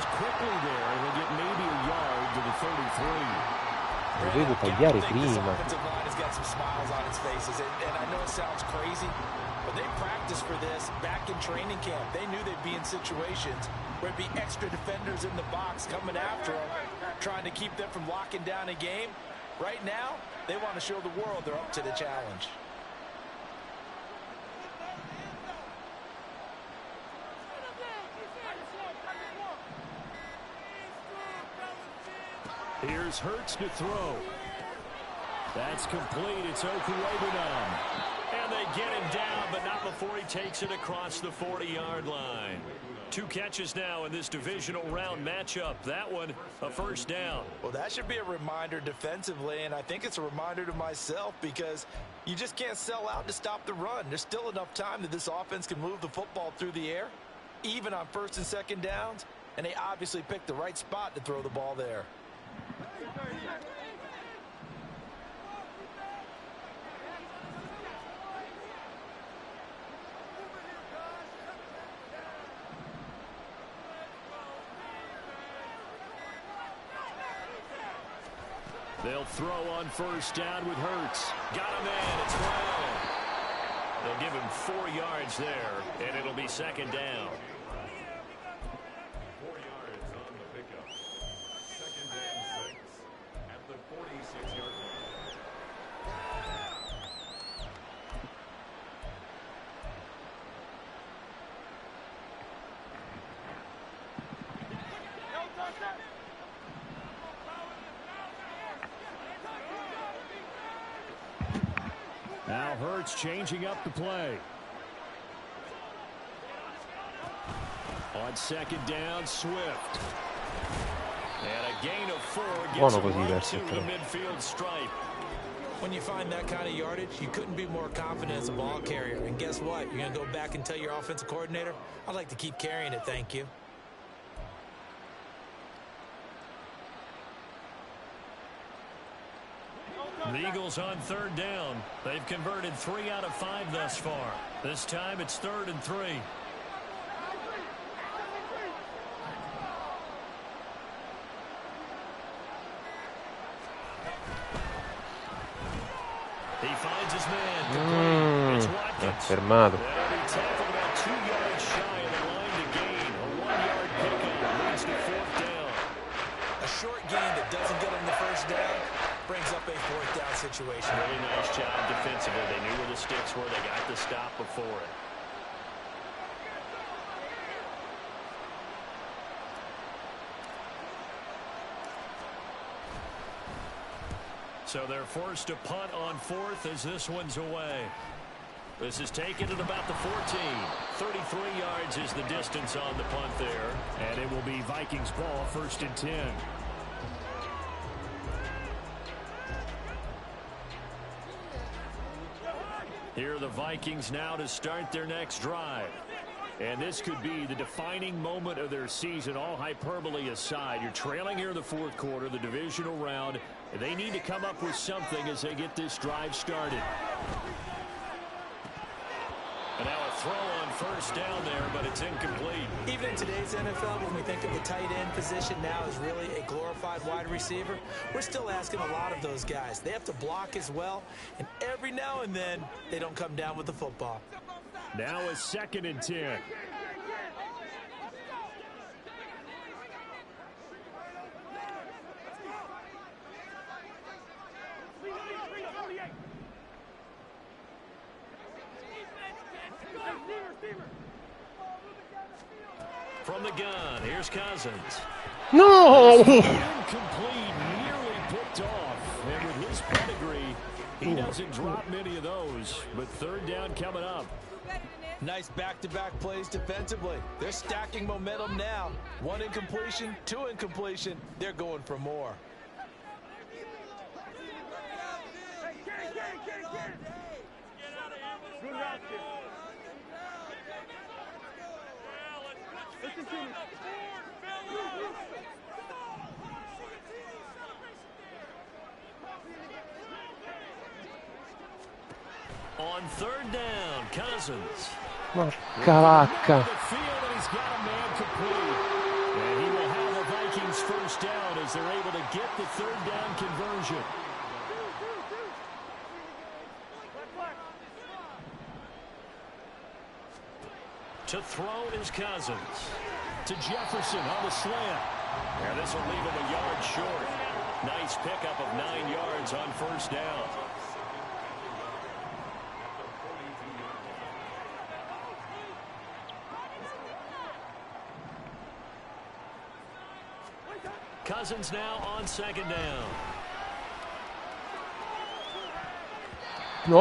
Dovevo tagliare prima. And I know it sounds crazy, but they practiced for this back in training camp. They knew they'd be in situations where there'd be extra defenders in the box coming after them, trying to keep them from locking down a game. Right now, they want to show the world they're up to the challenge. Here's Hurts to throw. That's complete. It's Okuwebunam. And they get him down, but not before he takes it across the 40-yard line. 2 catches now in this divisional round matchup. That one, a 1st down. Well, that should be a reminder defensively, and I think it's a reminder to myself because you just can't sell out to stop the run. There's still enough time that this offense can move the football through the air, even on 1st and 2nd downs, and they obviously picked the right spot to throw the ball there. They'll throw on 1st down with Hurts. Got him in. It's Brown. They'll give him 4 yards there, and it'll be 2nd down. 4 yards on the pickup. 2nd and 6 at the 46-yard line. Hurts changing up the play. On second down, Swift. And a gain of 4 gets him right to the midfield stripe. When you find that kind of yardage, you couldn't be more confident as a ball carrier. And guess what? You're going to go back and tell your offensive coordinator, I'd like to keep carrying it, thank you. The Eagles on third down. They've converted 3 out of 5 thus far. This time it's 3rd and 3. He finds his man. It's Watkins. Fermato. That'll be tackled about 2 yards shy of the line to gain. A 1-yard pickup leads to 4th down. A short gain that doesn't get him the first down brings up a 4th down situation. Really nice job defensively. They knew where the sticks were. They got the stop before it. So they're forced to punt on 4th as this one's away. This is taken at about the 14. 33 yards is the distance on the punt there. And it will be Vikings ball, 1st and 10. Here are the Vikings now to start their next drive. And this could be the defining moment of their season, all hyperbole aside. You're trailing here in the 4th quarter, the divisional round. They need to come up with something as they get this drive started. And now a throw on 1st down there, but it's incomplete. Even in today's NFL, when we think of the tight end position now as really a glorified wide receiver, we're still asking a lot of those guys. They have to block as well, and every now and then, they don't come down with the football. Now a 2nd and 10. From the gun, here's Cousins. No! Incomplete, nearly picked off. And with his pedigree, he doesn't drop many of those. But 3rd down coming up. Nice back-to-back plays defensively. They're stacking momentum now. 1 incompletion, 2 incompletion. They're going for more. On 3rd down, Cousins. Porca vacca. He's got a man complete. And he will have the Vikings 1st down as they're able to get the 3rd down conversion. To throw is Cousins. To Jefferson on the slant. And this will leave him a yard short. Nice pickup of 9 yards on 1st down. Cousins now on 2nd down. No!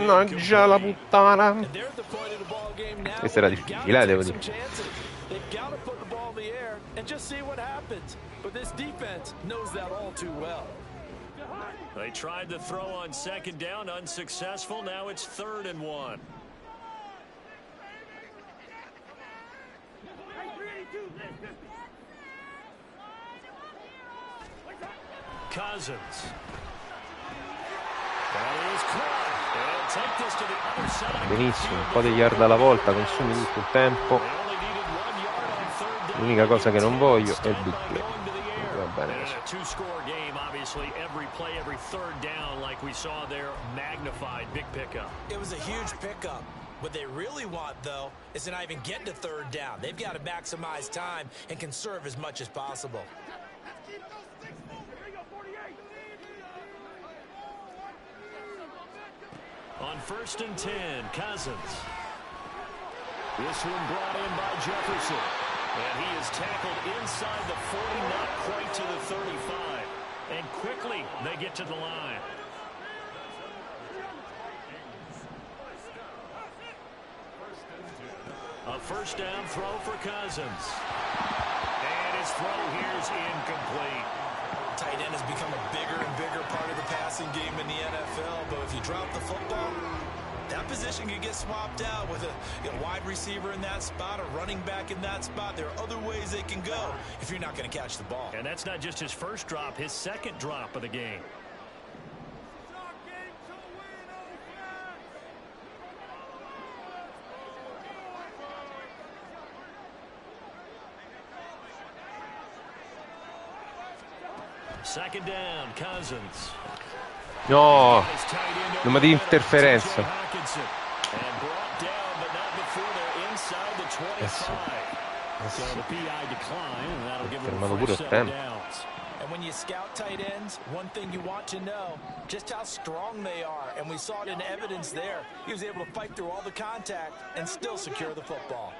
Mannaggia la puttana. Questa era difficile, devo dire. They've got to put the ball in the air and just see what happens. But this defense knows that all too well. They tried to throw on 2nd down, unsuccessful. Now it's 3rd and 1. Cousins. Benissimo, un po' di yard alla volta, consumi tutto il tempo. L'unica cosa che non voglio è il big play. Va bene così. Two-score game, obviously, every play, every 3rd down, like we saw there, magnified, big pickup. It was a huge pickup. What they really want, though, is to not even get to 3rd down. They've got to maximize time and conserve as much as possible. On 1st and 10, Cousins. This one brought in by Jefferson. And he is tackled inside the 40, not quite to the 35. And quickly, they get to the line. first down throw for Cousins. And his throw here is incomplete. Tight end has become a bigger and bigger part of the passing game in the NFL, but if you drop the football, that position can get swapped out with a wide receiver in that spot, a running back in that spot. There are other ways they can go if you're not going to catch the ball. And that's not just his first drop, his second drop of the game. Second down, Cousins. No, numero di interferenza. And brought down, but not before they're inside the 25. So the PI decline, and that'll give them a first set of downs. And when you scout tight ends, one thing you want to know, just how strong they are. And we saw it in evidence there. He was able to fight through all the contact and still secure the football.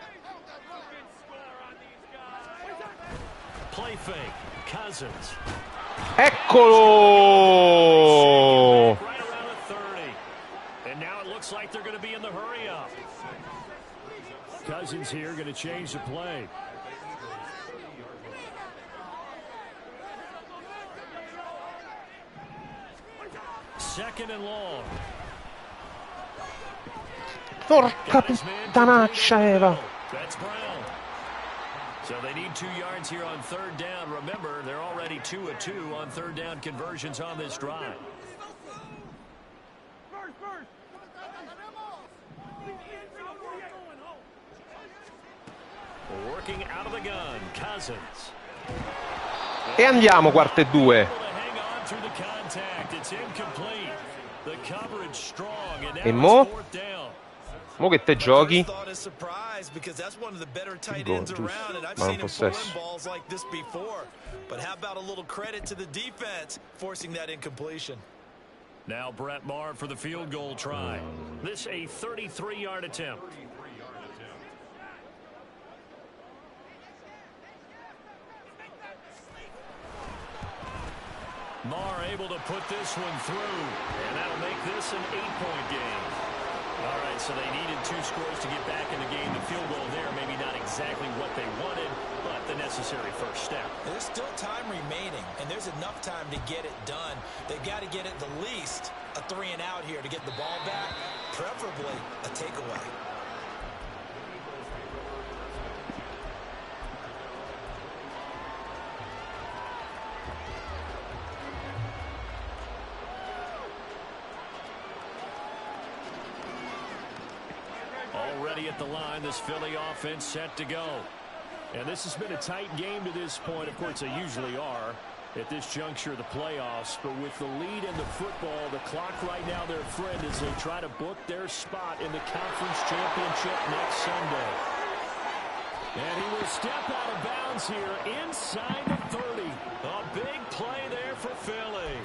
Play fake, Cousins. Eccolo! Right around the 30. And now it looks like they're going to be in the hurry up. Cousins here going to change the play. Second and long. Porca puttanaccia, Eva. That's Brown. So they need 2 yards here on third down. Remember, they're already 2 of 2 on third down conversions on this drive. Working out of the gun, Cousins. E andiamo, 4-2. E mo? Mo che te giochi? Gol, giusto, ma non possesso. But how about a little credit to the defense forcing that incompletion? Now Brett Maher for the field goal try. This a 33-yard attempt. Maher able to put this one through, and that'll make this an 8-point game. All right, so they needed 2 scores to get back in the game. The field goal there, maybe not exactly what they wanted, but the necessary first step. There's still time remaining, and there's enough time to get it done. They've got to get at the least a 3-and-out here to get the ball back, preferably a takeaway. Already at the line, this Philly offense set to go. And this has been a tight game to this point. Of course, they usually are at this juncture of the playoffs. But with the lead in the football, the clock right now, their friend, as they try to book their spot in the conference championship next Sunday. And he will step out of bounds here inside the 30. A big play there for Philly.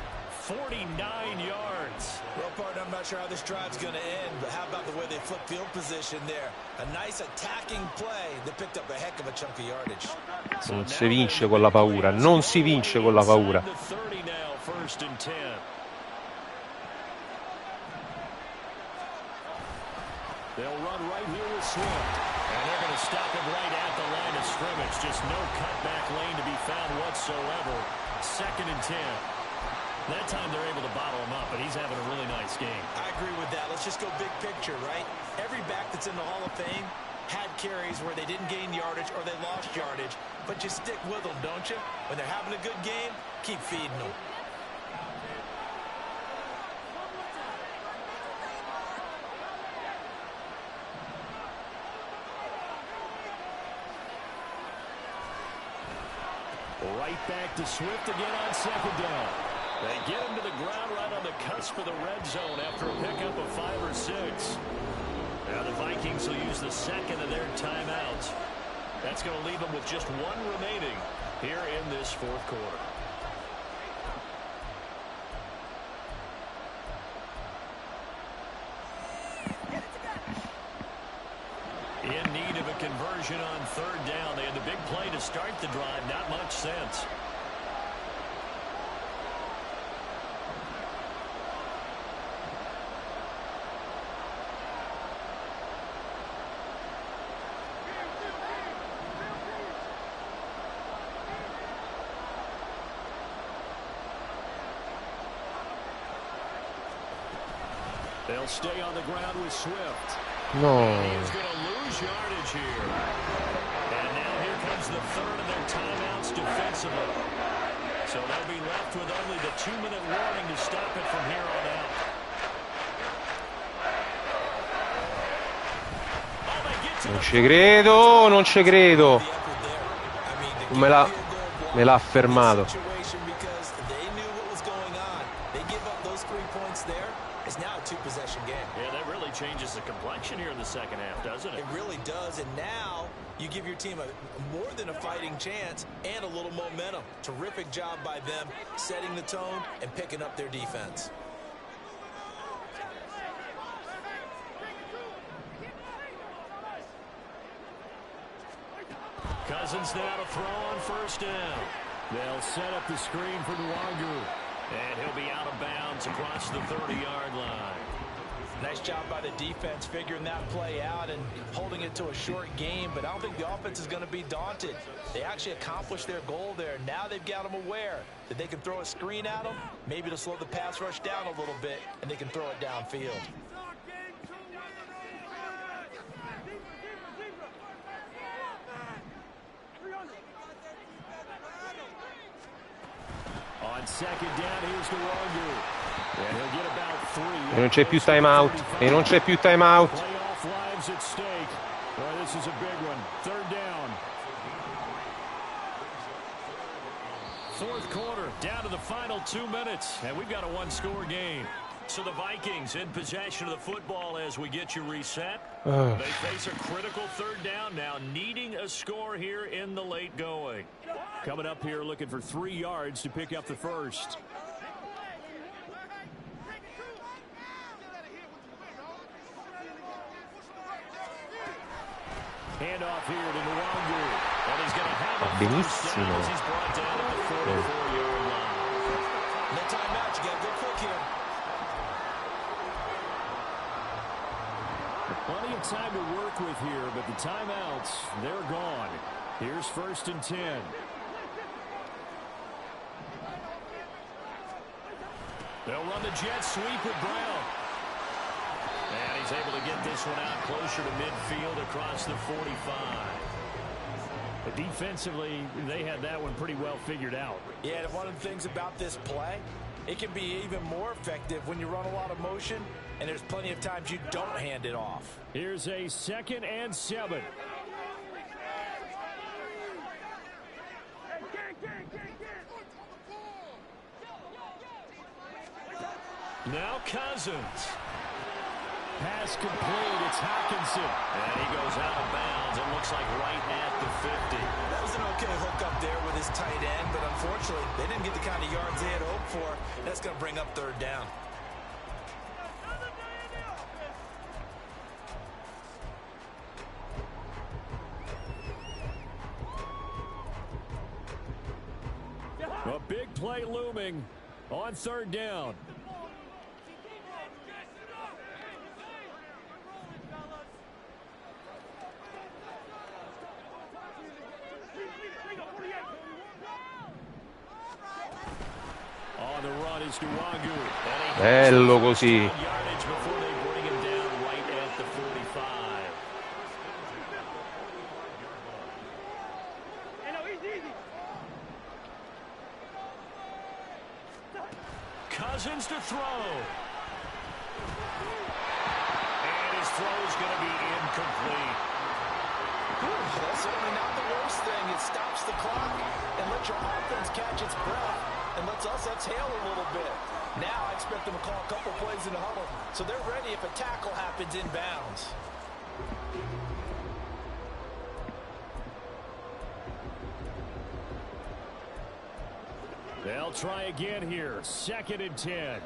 49 yards. Well, partner, I'm not sure how this drive's going to end, but how about the way they flip field position there? A nice attacking play that picked up a heck of a chunk of yardage. Non si vince con la paura, non si vince con la paura. First and 10. They'll run right here with Swift. And they're going to stop him right at the line of scrimmage. Just no cutback lane to be found whatsoever. Second and 10. That time they're able to bottle him up, but he's having a really nice game. I agree with that. Let's just go big picture, right? Every back that's in the Hall of Fame had carries where they didn't gain yardage or they lost yardage, but you stick with them, don't you? When they're having a good game, keep feeding them. Right back to Swift again on second down. They get him to the ground right on the cusp of the red zone after a pickup of 5 or 6. Now the Vikings will use the second of their timeouts. That's going to leave them with just 1 remaining here in this fourth quarter. In need of a conversion on third down. They had the big play to start the drive. Not much sense. They'll stay on the ground with Swift. No. He's going to lose yardage here. And now here comes the third of their timeouts defensively. So they'll be left with only the 2-minute warning to stop it from here on out. Non ci credo, non ci credo. Me l'ha fermato. Yeah, that really changes the complexion here in the second half, doesn't it? It really does, and now you give your team more than a fighting chance and a little momentum. Terrific job by them setting the tone and picking up their defense. Cousins now to throw on first down. They'll set up the screen for Nwangu. And he'll be out of bounds across the 30-yard line. Nice job by the defense figuring that play out and holding it to a short game, but I don't think the offense is going to be daunted. They actually accomplished their goal there. Now they've got them aware that they can throw a screen at them, maybe to slow the pass rush down a little bit, and they can throw it downfield. On second down, here's Nwangu. And he'll get about 3. E non c'è più timeout. E non c'è più timeout. Playoff lives at stake. Well, this is a big one. Third down. Fourth quarter, down to the final 2 minutes. And we've got a one-score game. So the Vikings in possession of the football as we get you reset. They face a critical third down now, needing a score here in the late going. Coming up here looking for 3 yards to pick up the first. Handoff here to Nwangu. And he's going to have a first down as he's brought down at the 44-yard line. No timeout. You got to go quick here. Plenty of time to work with here, but the timeouts, they're gone. Here's 1st and 10. They'll run the jet sweep with Brown. And he's able to get this one out closer to midfield across the 45. But defensively, they had that one pretty well figured out. Yeah, and one of the things about this play, it can be even more effective when you run a lot of motion, and there's plenty of times you don't hand it off. Here's a 2nd and 7. Now Cousins. Pass complete. It's Hockenson. And he goes out of bounds. It looks like right at the 50. That was an okay hook up there with his tight end, but unfortunately, they didn't get the kind of yards they had hoped for. That's going to bring up third down. A big play looming on third down. On the run is Nwangu. Bello così. Before they bring him down right at the 45. Cousins to throw. And his throw is going to be incomplete. That's certainly not the worst thing. It stops the clock and lets your offense catch its breath and lets us exhale a little bit. Now I expect them to call a couple plays in the huddle so they're ready if a tackle happens in bounds. They'll try again here. 2nd and 10.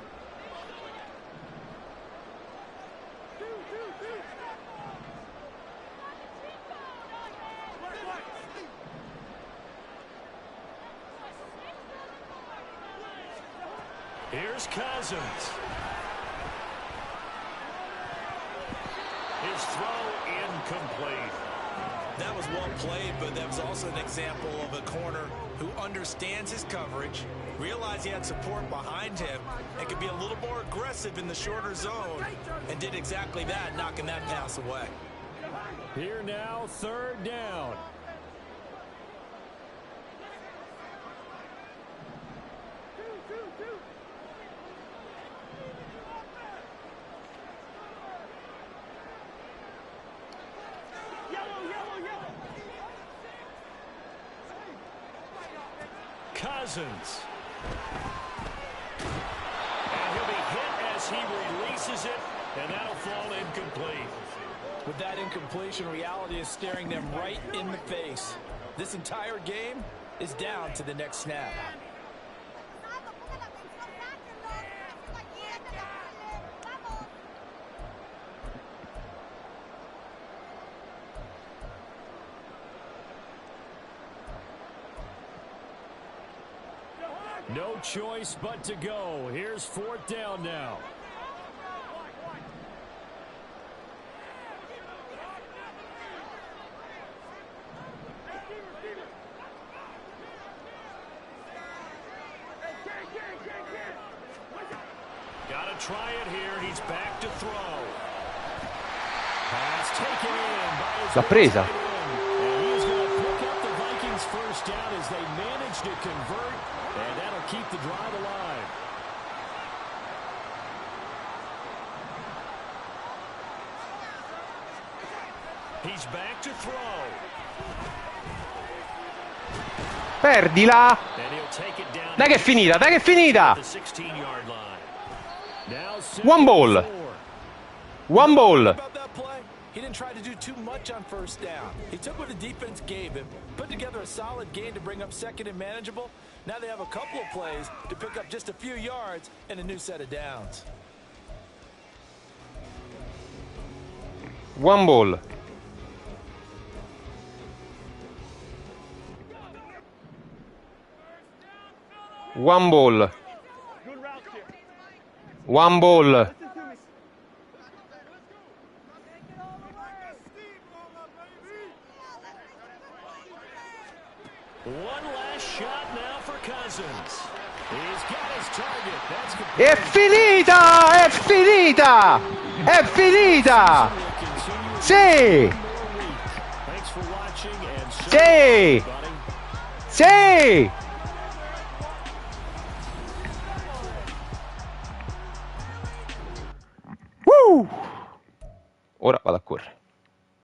Here's Cousins. His throw incomplete. That was well played, but that was also an example of a corner who understands his coverage, realized he had support behind him, and could be a little more aggressive in the shorter zone, and did exactly that, knocking that pass away. Here now, 3rd down. Cousins. And he'll be hit as he releases it, and that'll fall incomplete. With that incompletion, reality is staring them right in the face. This entire game is down to the next snap. No choice but to go. Here's 4th down now. Gotta try it here. He's back to throw. Pass taken in by his L'ha presa. and he's going to pick up the Vikings first down as they manage to convert, and that'll keep the drive alive. He's back to throw. Perdila. And he'll take it down. Dai che è finita, dai che è finita. The 16-yard line. Now One ball. 2nd and 4. One ball. About that play, he didn't try to do too much on 1st down. He took what the defense gave him, put together a solid gain to bring up 2nd and manageable. Now they have a couple of plays to pick up just a few yards and a new set of downs. One ball. One ball. One ball. One last shot now for Cousins. He's got his target. That's È finita! È finita! È finita! Sì! Thanks for watching and Sì! buddy. Sì! Ora vado a correre.